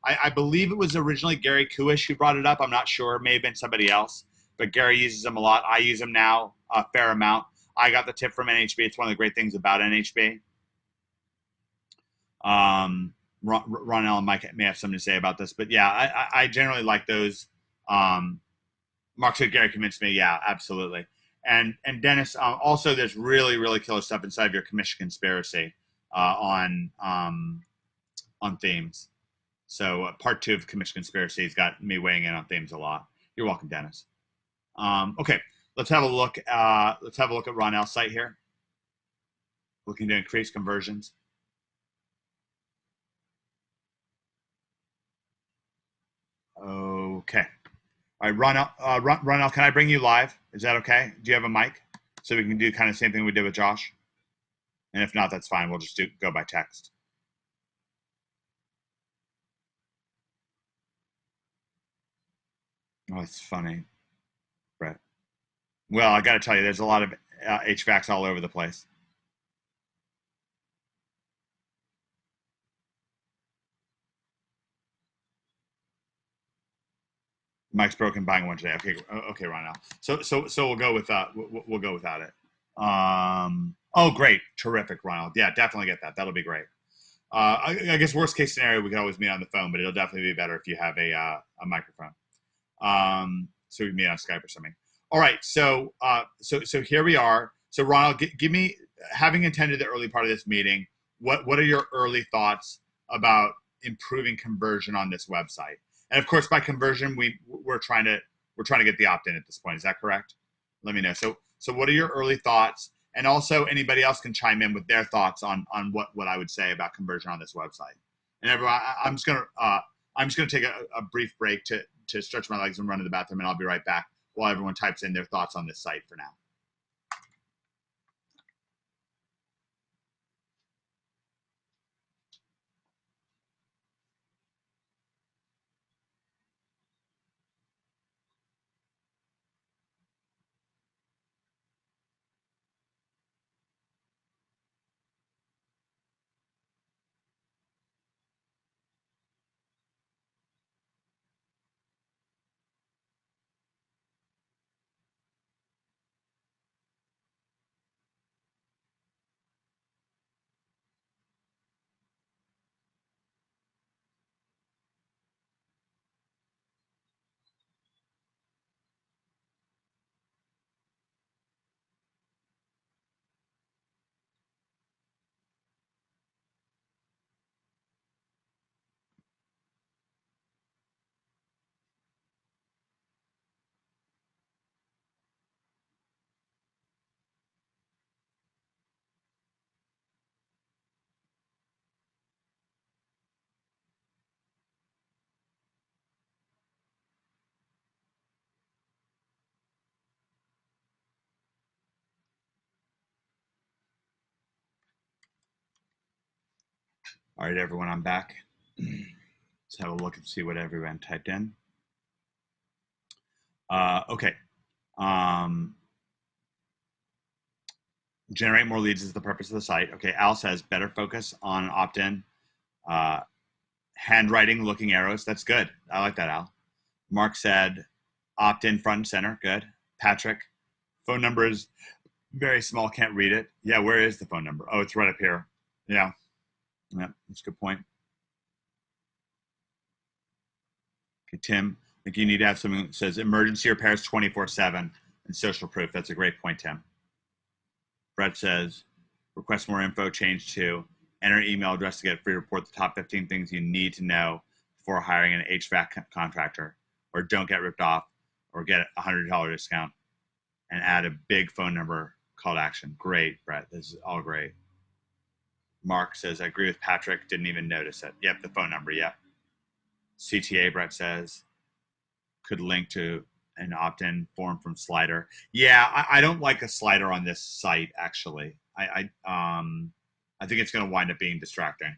I believe it was originally Gary Kuish who brought it up. I'm not sure. It may have been somebody else, but Gary uses them a lot. I use them now a fair amount. I got the tip from NHB. It's one of the great things about NHB. Ron and Mike may have something to say about this, but yeah, I generally like those. Mark said Gary convinced me. Yeah, absolutely. And Dennis, also there's really killer stuff inside of your commission conspiracy on themes. So part 2 of commission conspiracy has got me weighing in on themes a lot. You're welcome, Dennis. Okay, let's have a look. Let's have a look at Ronell's site here. Looking to increase conversions. Okay. All right, Ronell, can I bring you live? Is that okay? Do you have a mic? So we can do kind of the same thing we did with Josh? And if not, that's fine. We'll just go by text. Oh, it's funny, Brett. Well, I got to tell you, there's a lot of HVACs all over the place. Mike's broken. Buying one today. Okay, Ronell. So we'll go with we'll go without it. Oh, great, terrific, Ronald. Yeah, definitely get that. That'll be great. I guess worst case scenario, we can always meet on the phone, but it'll definitely be better if you have a microphone. So we can meet on Skype or something. All right, so here we are. So Ronald, give me, having attended the early part of this meeting, what are your early thoughts about improving conversion on this website? And of course, by conversion, we're trying to get the opt-in at this point. Is that correct? Let me know. So what are your early thoughts? And also, anybody else can chime in with their thoughts on what I would say about conversion on this website. And everyone, I'm just gonna take a brief break to stretch my legs and run to the bathroom, and I'll be right back while everyone types in their thoughts on this site for now. All right, everyone, I'm back. Let's have a look and see what everyone typed in. Okay. Generate more leads is the purpose of the site. Okay, Al says better focus on opt-in. Handwriting, looking arrows. That's good. I like that, Al. Mark said opt-in front and center. Good. Patrick, phone number is very small. Can't read it. Yeah, where is the phone number? Oh, it's right up here. Yeah. Yeah, that's a good point. Okay, Tim, I think you need to have something that says emergency repairs 24/7 and social proof. That's a great point, Tim. Brett says request more info, change to enter email address to get a free report, the top 15 things you need to know before hiring an HVAC contractor, or don't get ripped off, or get a $100 discount. and add a big phone number call to action. Great, Brett. This is all great. Mark says, I agree with Patrick. Didn't even notice it. Yep, the phone number. Yep. CTA, Brett says, could link to an opt-in form from Slider. Yeah, I don't like a slider on this site, actually. I think it's going to wind up being distracting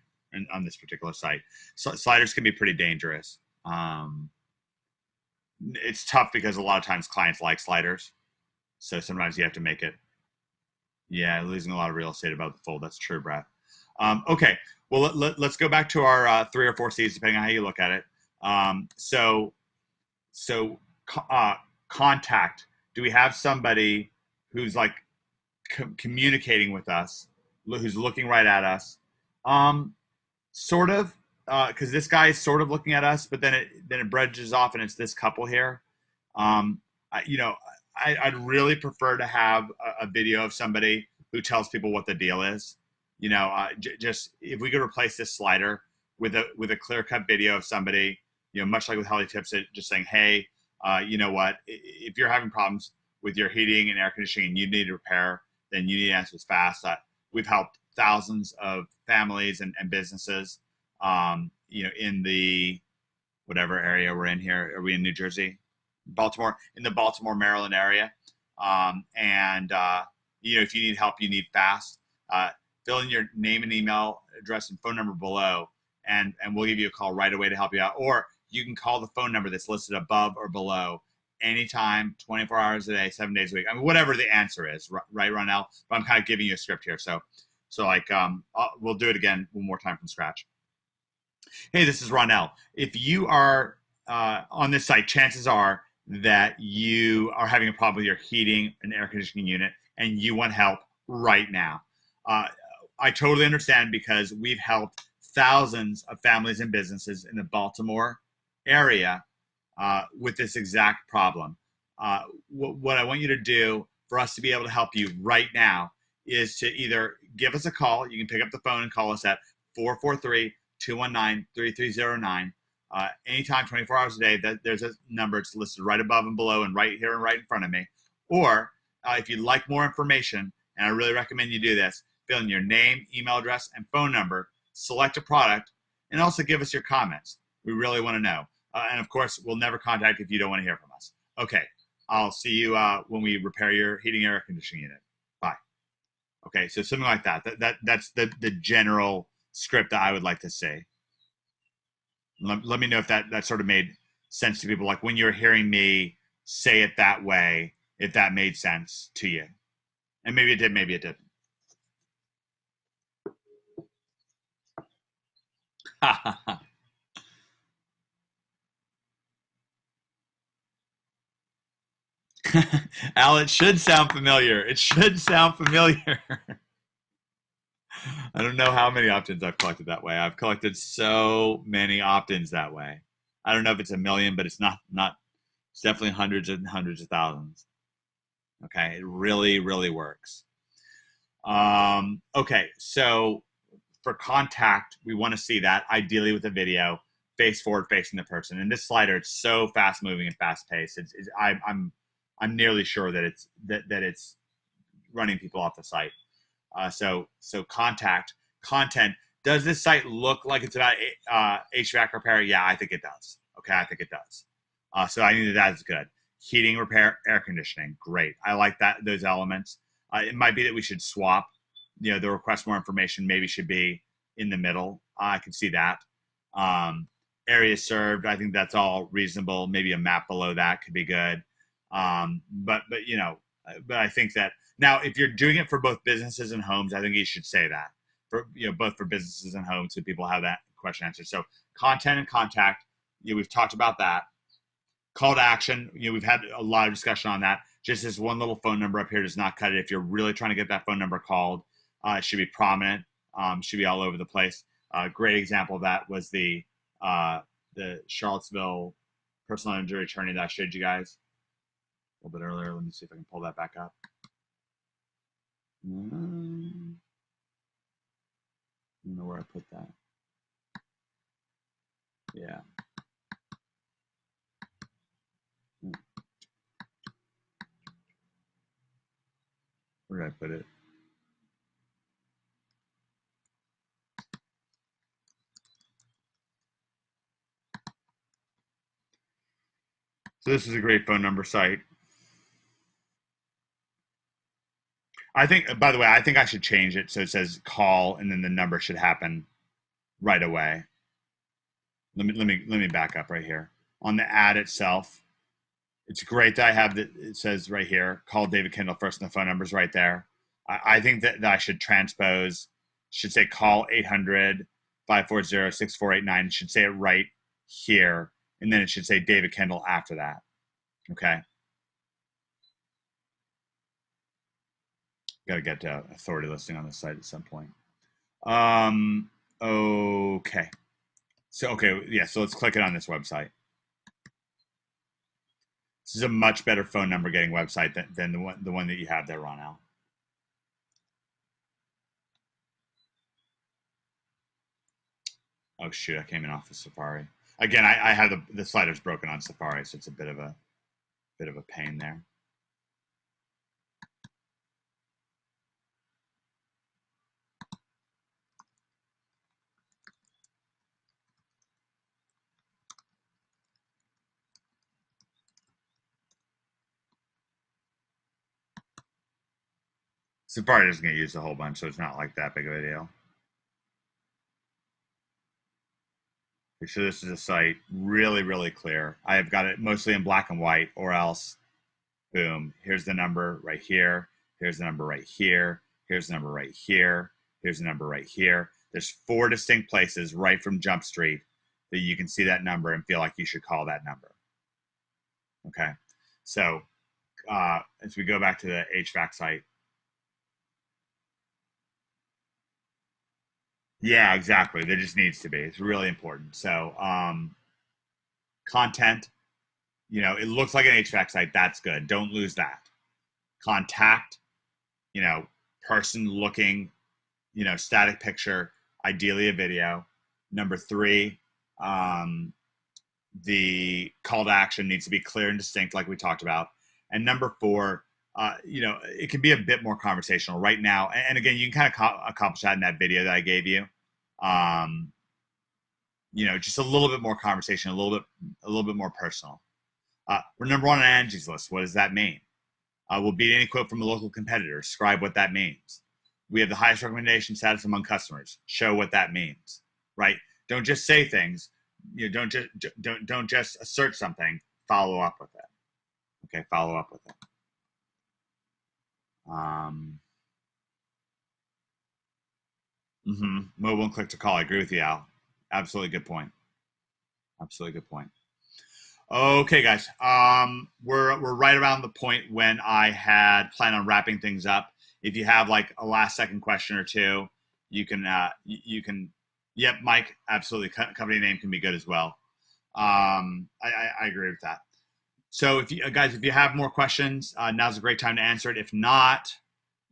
on this particular site. So sliders can be pretty dangerous. It's tough because a lot of times clients like sliders. So sometimes you have to make it. Yeah, losing a lot of real estate above the fold. That's true, Brett. Okay, well, let's go back to our 3 or 4 C's, depending on how you look at it. So contact. Do we have somebody who's like communicating with us, who's looking right at us? Sort of, because this guy is sort of looking at us, but then it bridges off, and it's this couple here. I'd really prefer to have a video of somebody who tells people what the deal is. Just if we could replace this slider with a clear cut video of somebody, much like with Holly Tips It, just saying, hey, you know what? If you're having problems with your heating and air conditioning and you need a repair, then you need answers fast. We've helped thousands of families and businesses, in the whatever area we're in here. Are we in New Jersey? Baltimore, in the Baltimore, Maryland area. If you need help, you need fast. Fill in your name and email address and phone number below, and we'll give you a call right away to help you out. Or you can call the phone number that's listed above or below anytime, 24 hours a day, 7 days a week. I mean, whatever the answer is, right, Ronell? But I'm kind of giving you a script here. So we'll do it again one more time from scratch. Hey, this is Ronell. If you are on this site, chances are that you are having a problem with your heating and air conditioning unit and you want help right now. I totally understand, because we've helped thousands of families and businesses in the Baltimore area with this exact problem. What I want you to do for us to be able to help you right now is to either give us a call. You can pick up the phone and call us at 443-219-3309. Anytime, 24 hours a day. There's a number. It's listed right above and below and right here and right in front of me. Or if you'd like more information, and I really recommend you do this, fill in your name, email address, and phone number, select a product, and also give us your comments. We really want to know. And of course, we'll never contact if you don't want to hear from us. Okay, I'll see you when we repair your heating air conditioning unit. Bye. Okay, so something like that. That's the general script that I would like to see. Let me know if that sort of made sense to people. Like when you're hearing me say it that way, if that made sense to you. And maybe it did, maybe it didn't. Al, it should sound familiar. It should sound familiar. I don't know how many opt-ins I've collected that way. I've collected so many opt-ins that way. I don't know if it's a million, but it's not. It's definitely hundreds and hundreds of thousands. Okay, it really, really works. Okay, so for contact, we want to see that ideally with a video, face forward, facing the person. And this slider, it's so fast moving and fast paced. I'm nearly sure that it's running people off the site. So content. Does this site look like it's about HVAC repair? Yeah, I think it does. Okay, I think it does. So I knew that is good. Heating, repair, air conditioning, great. I like those elements. It might be that we should swap. The request more information maybe should be in the middle. I can see that. Areas served, I think that's all reasonable. Maybe a map below that could be good. But I think that now if you're doing it for both businesses and homes, I think you should say that for both for businesses and homes, so people have that question answered. So content and contact, we've talked about that. Call to action, we've had a lot of discussion on that. Just this one little phone number up here does not cut it. If you're really trying to get that phone number called, it should be prominent, should be all over the place. Great example of that was the Charlottesville personal injury attorney that I showed you guys a little bit earlier. Let me see if I can pull that back up. I don't know where I put that. Yeah. Where did I put it? So this is a great phone number site. I think, by the way, I think I should change it so it says call and then the number should happen right away. Let me back up right here. On the ad itself, it's great that I have that it says right here, call David Kendall first and the phone number's right there. I think that I should transpose, should say call 800-540-6489. It should say it right here. And then it should say David Kendall after that. Okay. Got to get to authority listing on the site at some point. Okay. So, okay. Yeah. So let's click it on this website. This is a much better phone number getting website than the one that you have there, Ronell. Oh shoot, I came in off of Safari. Again, I have the sliders broken on Safari, so it's a bit of a pain there. Safari doesn't get used a whole bunch, so it's not like that big of a deal. So this is a site really, really clear. I have got it mostly in black and white, or else, boom, here's the number right here. Here's the number right here. Here's the number right here. Here's the number right here. There's 4 distinct places right from Jump Street that you can see that number and feel like you should call that number. Okay, so as we go back to the HVAC site. Yeah, exactly. There just needs to be. It's really important. So content, it looks like an HVAC site. That's good. Don't lose that. Contact, person looking, static picture, ideally a video. Number 3, the call to action needs to be clear and distinct, like we talked about. And number 4, it can be a bit more conversational right now. And again, you can kind of accomplish that in that video that I gave you. Just a little bit more conversation, a little bit more personal. We're number 1 on Angie's List. What does that mean? We'll beat any quote from a local competitor. Describe what that means. We have the highest recommendation status among customers. Show what that means, right? Don't just say things. Don't just assert something. Follow up with it. Okay, follow up with it. Mobile and click to call. I agree with you, Al. Absolutely good point. Absolutely good point. Okay, guys. We're right around the point when I had planned on wrapping things up. If you have like a last second question or two, you can. Yep, Mike. Absolutely. Company name can be good as well. I agree with that. So if you guys, if you have more questions, now's a great time to answer it. If not,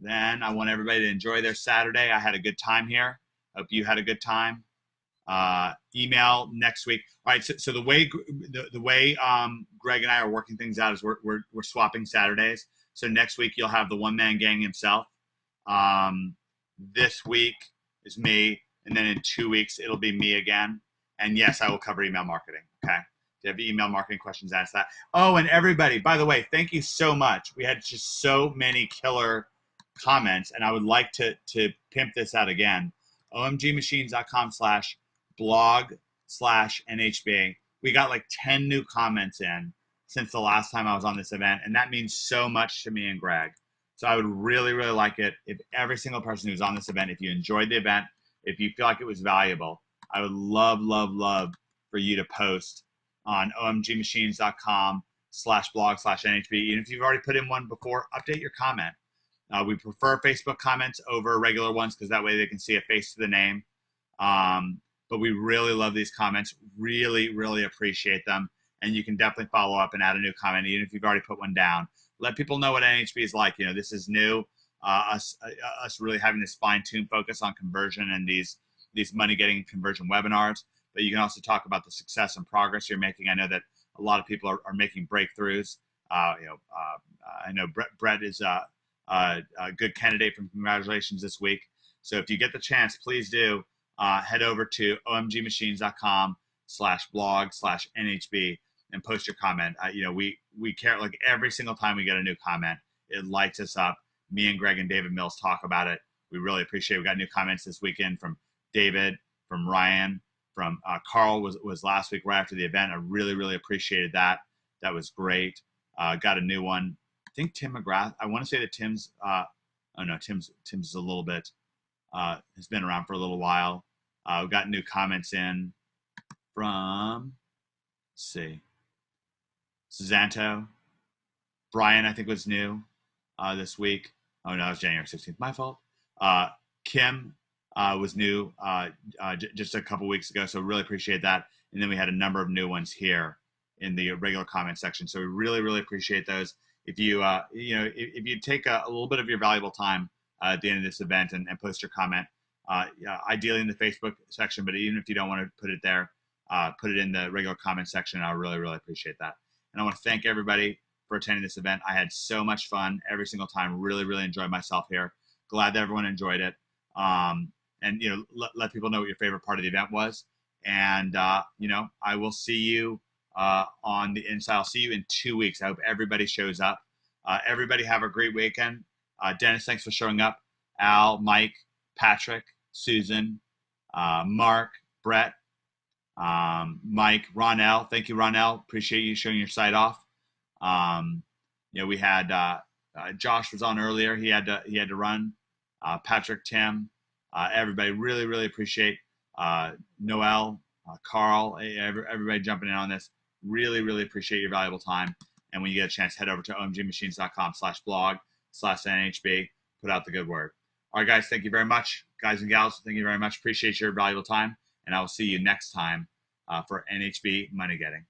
then I want everybody to enjoy their Saturday. I had a good time here. Hope you had a good time. Email next week. All right. So the way Greg and I are working things out is we're swapping Saturdays. So next week you'll have the one-man gang himself. This week is me, and then in 2 weeks it'll be me again. And yes, I will cover email marketing. Okay. If you have email marketing questions, ask that. Oh, and everybody, by the way, thank you so much. We had just so many killer comments, and I would like to pimp this out again. omgmachines.com/blog/NHB. We got like 10 new comments in since the last time I was on this event, and that means so much to me and Greg. So I would really, really like it if every single person who's on this event, if you enjoyed the event, if you feel like it was valuable, I would love, love, love for you to post on omgmachines.com/blog/NHB. And if you've already put in one before, update your comment. We prefer Facebook comments over regular ones because that way they can see a face to the name. But we really love these comments. Really, really appreciate them. And you can definitely follow up and add a new comment, even if you've already put one down. Let people know what NHB is like. This is new. Us really having this fine-tuned focus on conversion and these money-getting conversion webinars. But you can also talk about the success and progress you're making. I know that a lot of people are making breakthroughs. I know Brett is a good candidate from congratulations this week. So if you get the chance, please do head over to omgmachines.com/blog/nhb and post your comment. We care, like, every single time we get a new comment, it lights us up. Me and Greg and David Mills talk about it. We really appreciate it. We got new comments this weekend from David, from Ryan, from Carl was last week right after the event. I really appreciated that. That was great. Got a new one. I think Tim McGrath. I want to say that Tim's. Oh no, Tim's a little bit. Has been around for a little while. We got new comments in from. Let's see. Zanto. Brian, I think, was new this week. Oh no, it was January 16th. My fault. Kim was new just a couple weeks ago, so really appreciate that. And then we had a number of new ones here in the regular comment section. So we really appreciate those. If you if you take a little bit of your valuable time at the end of this event and post your comment, ideally in the Facebook section, but even if you don't want to put it there, put it in the regular comment section. I really appreciate that. And I want to thank everybody for attending this event. I had so much fun every single time. Really enjoyed myself here. Glad that everyone enjoyed it. And let people know what your favorite part of the event was. And I will see you on the inside. I'll see you in 2 weeks. I hope everybody shows up. Everybody have a great weekend. Dennis, thanks for showing up. Al, Mike, Patrick, Susan, Mark, Brett, Mike, Ronell. Thank you, Ronell. Appreciate you showing your site off. We had Josh was on earlier. He had to run. Patrick, Tim, everybody really appreciate Noel, Carl, everybody jumping in on this. Really appreciate your valuable time. And when you get a chance, head over to omgmachines.com/blog/nhb. Put out the good word. All right, guys, thank you very much. Guys and gals, thank you very much. Appreciate your valuable time. And I will see you next time for NHB Money Getting.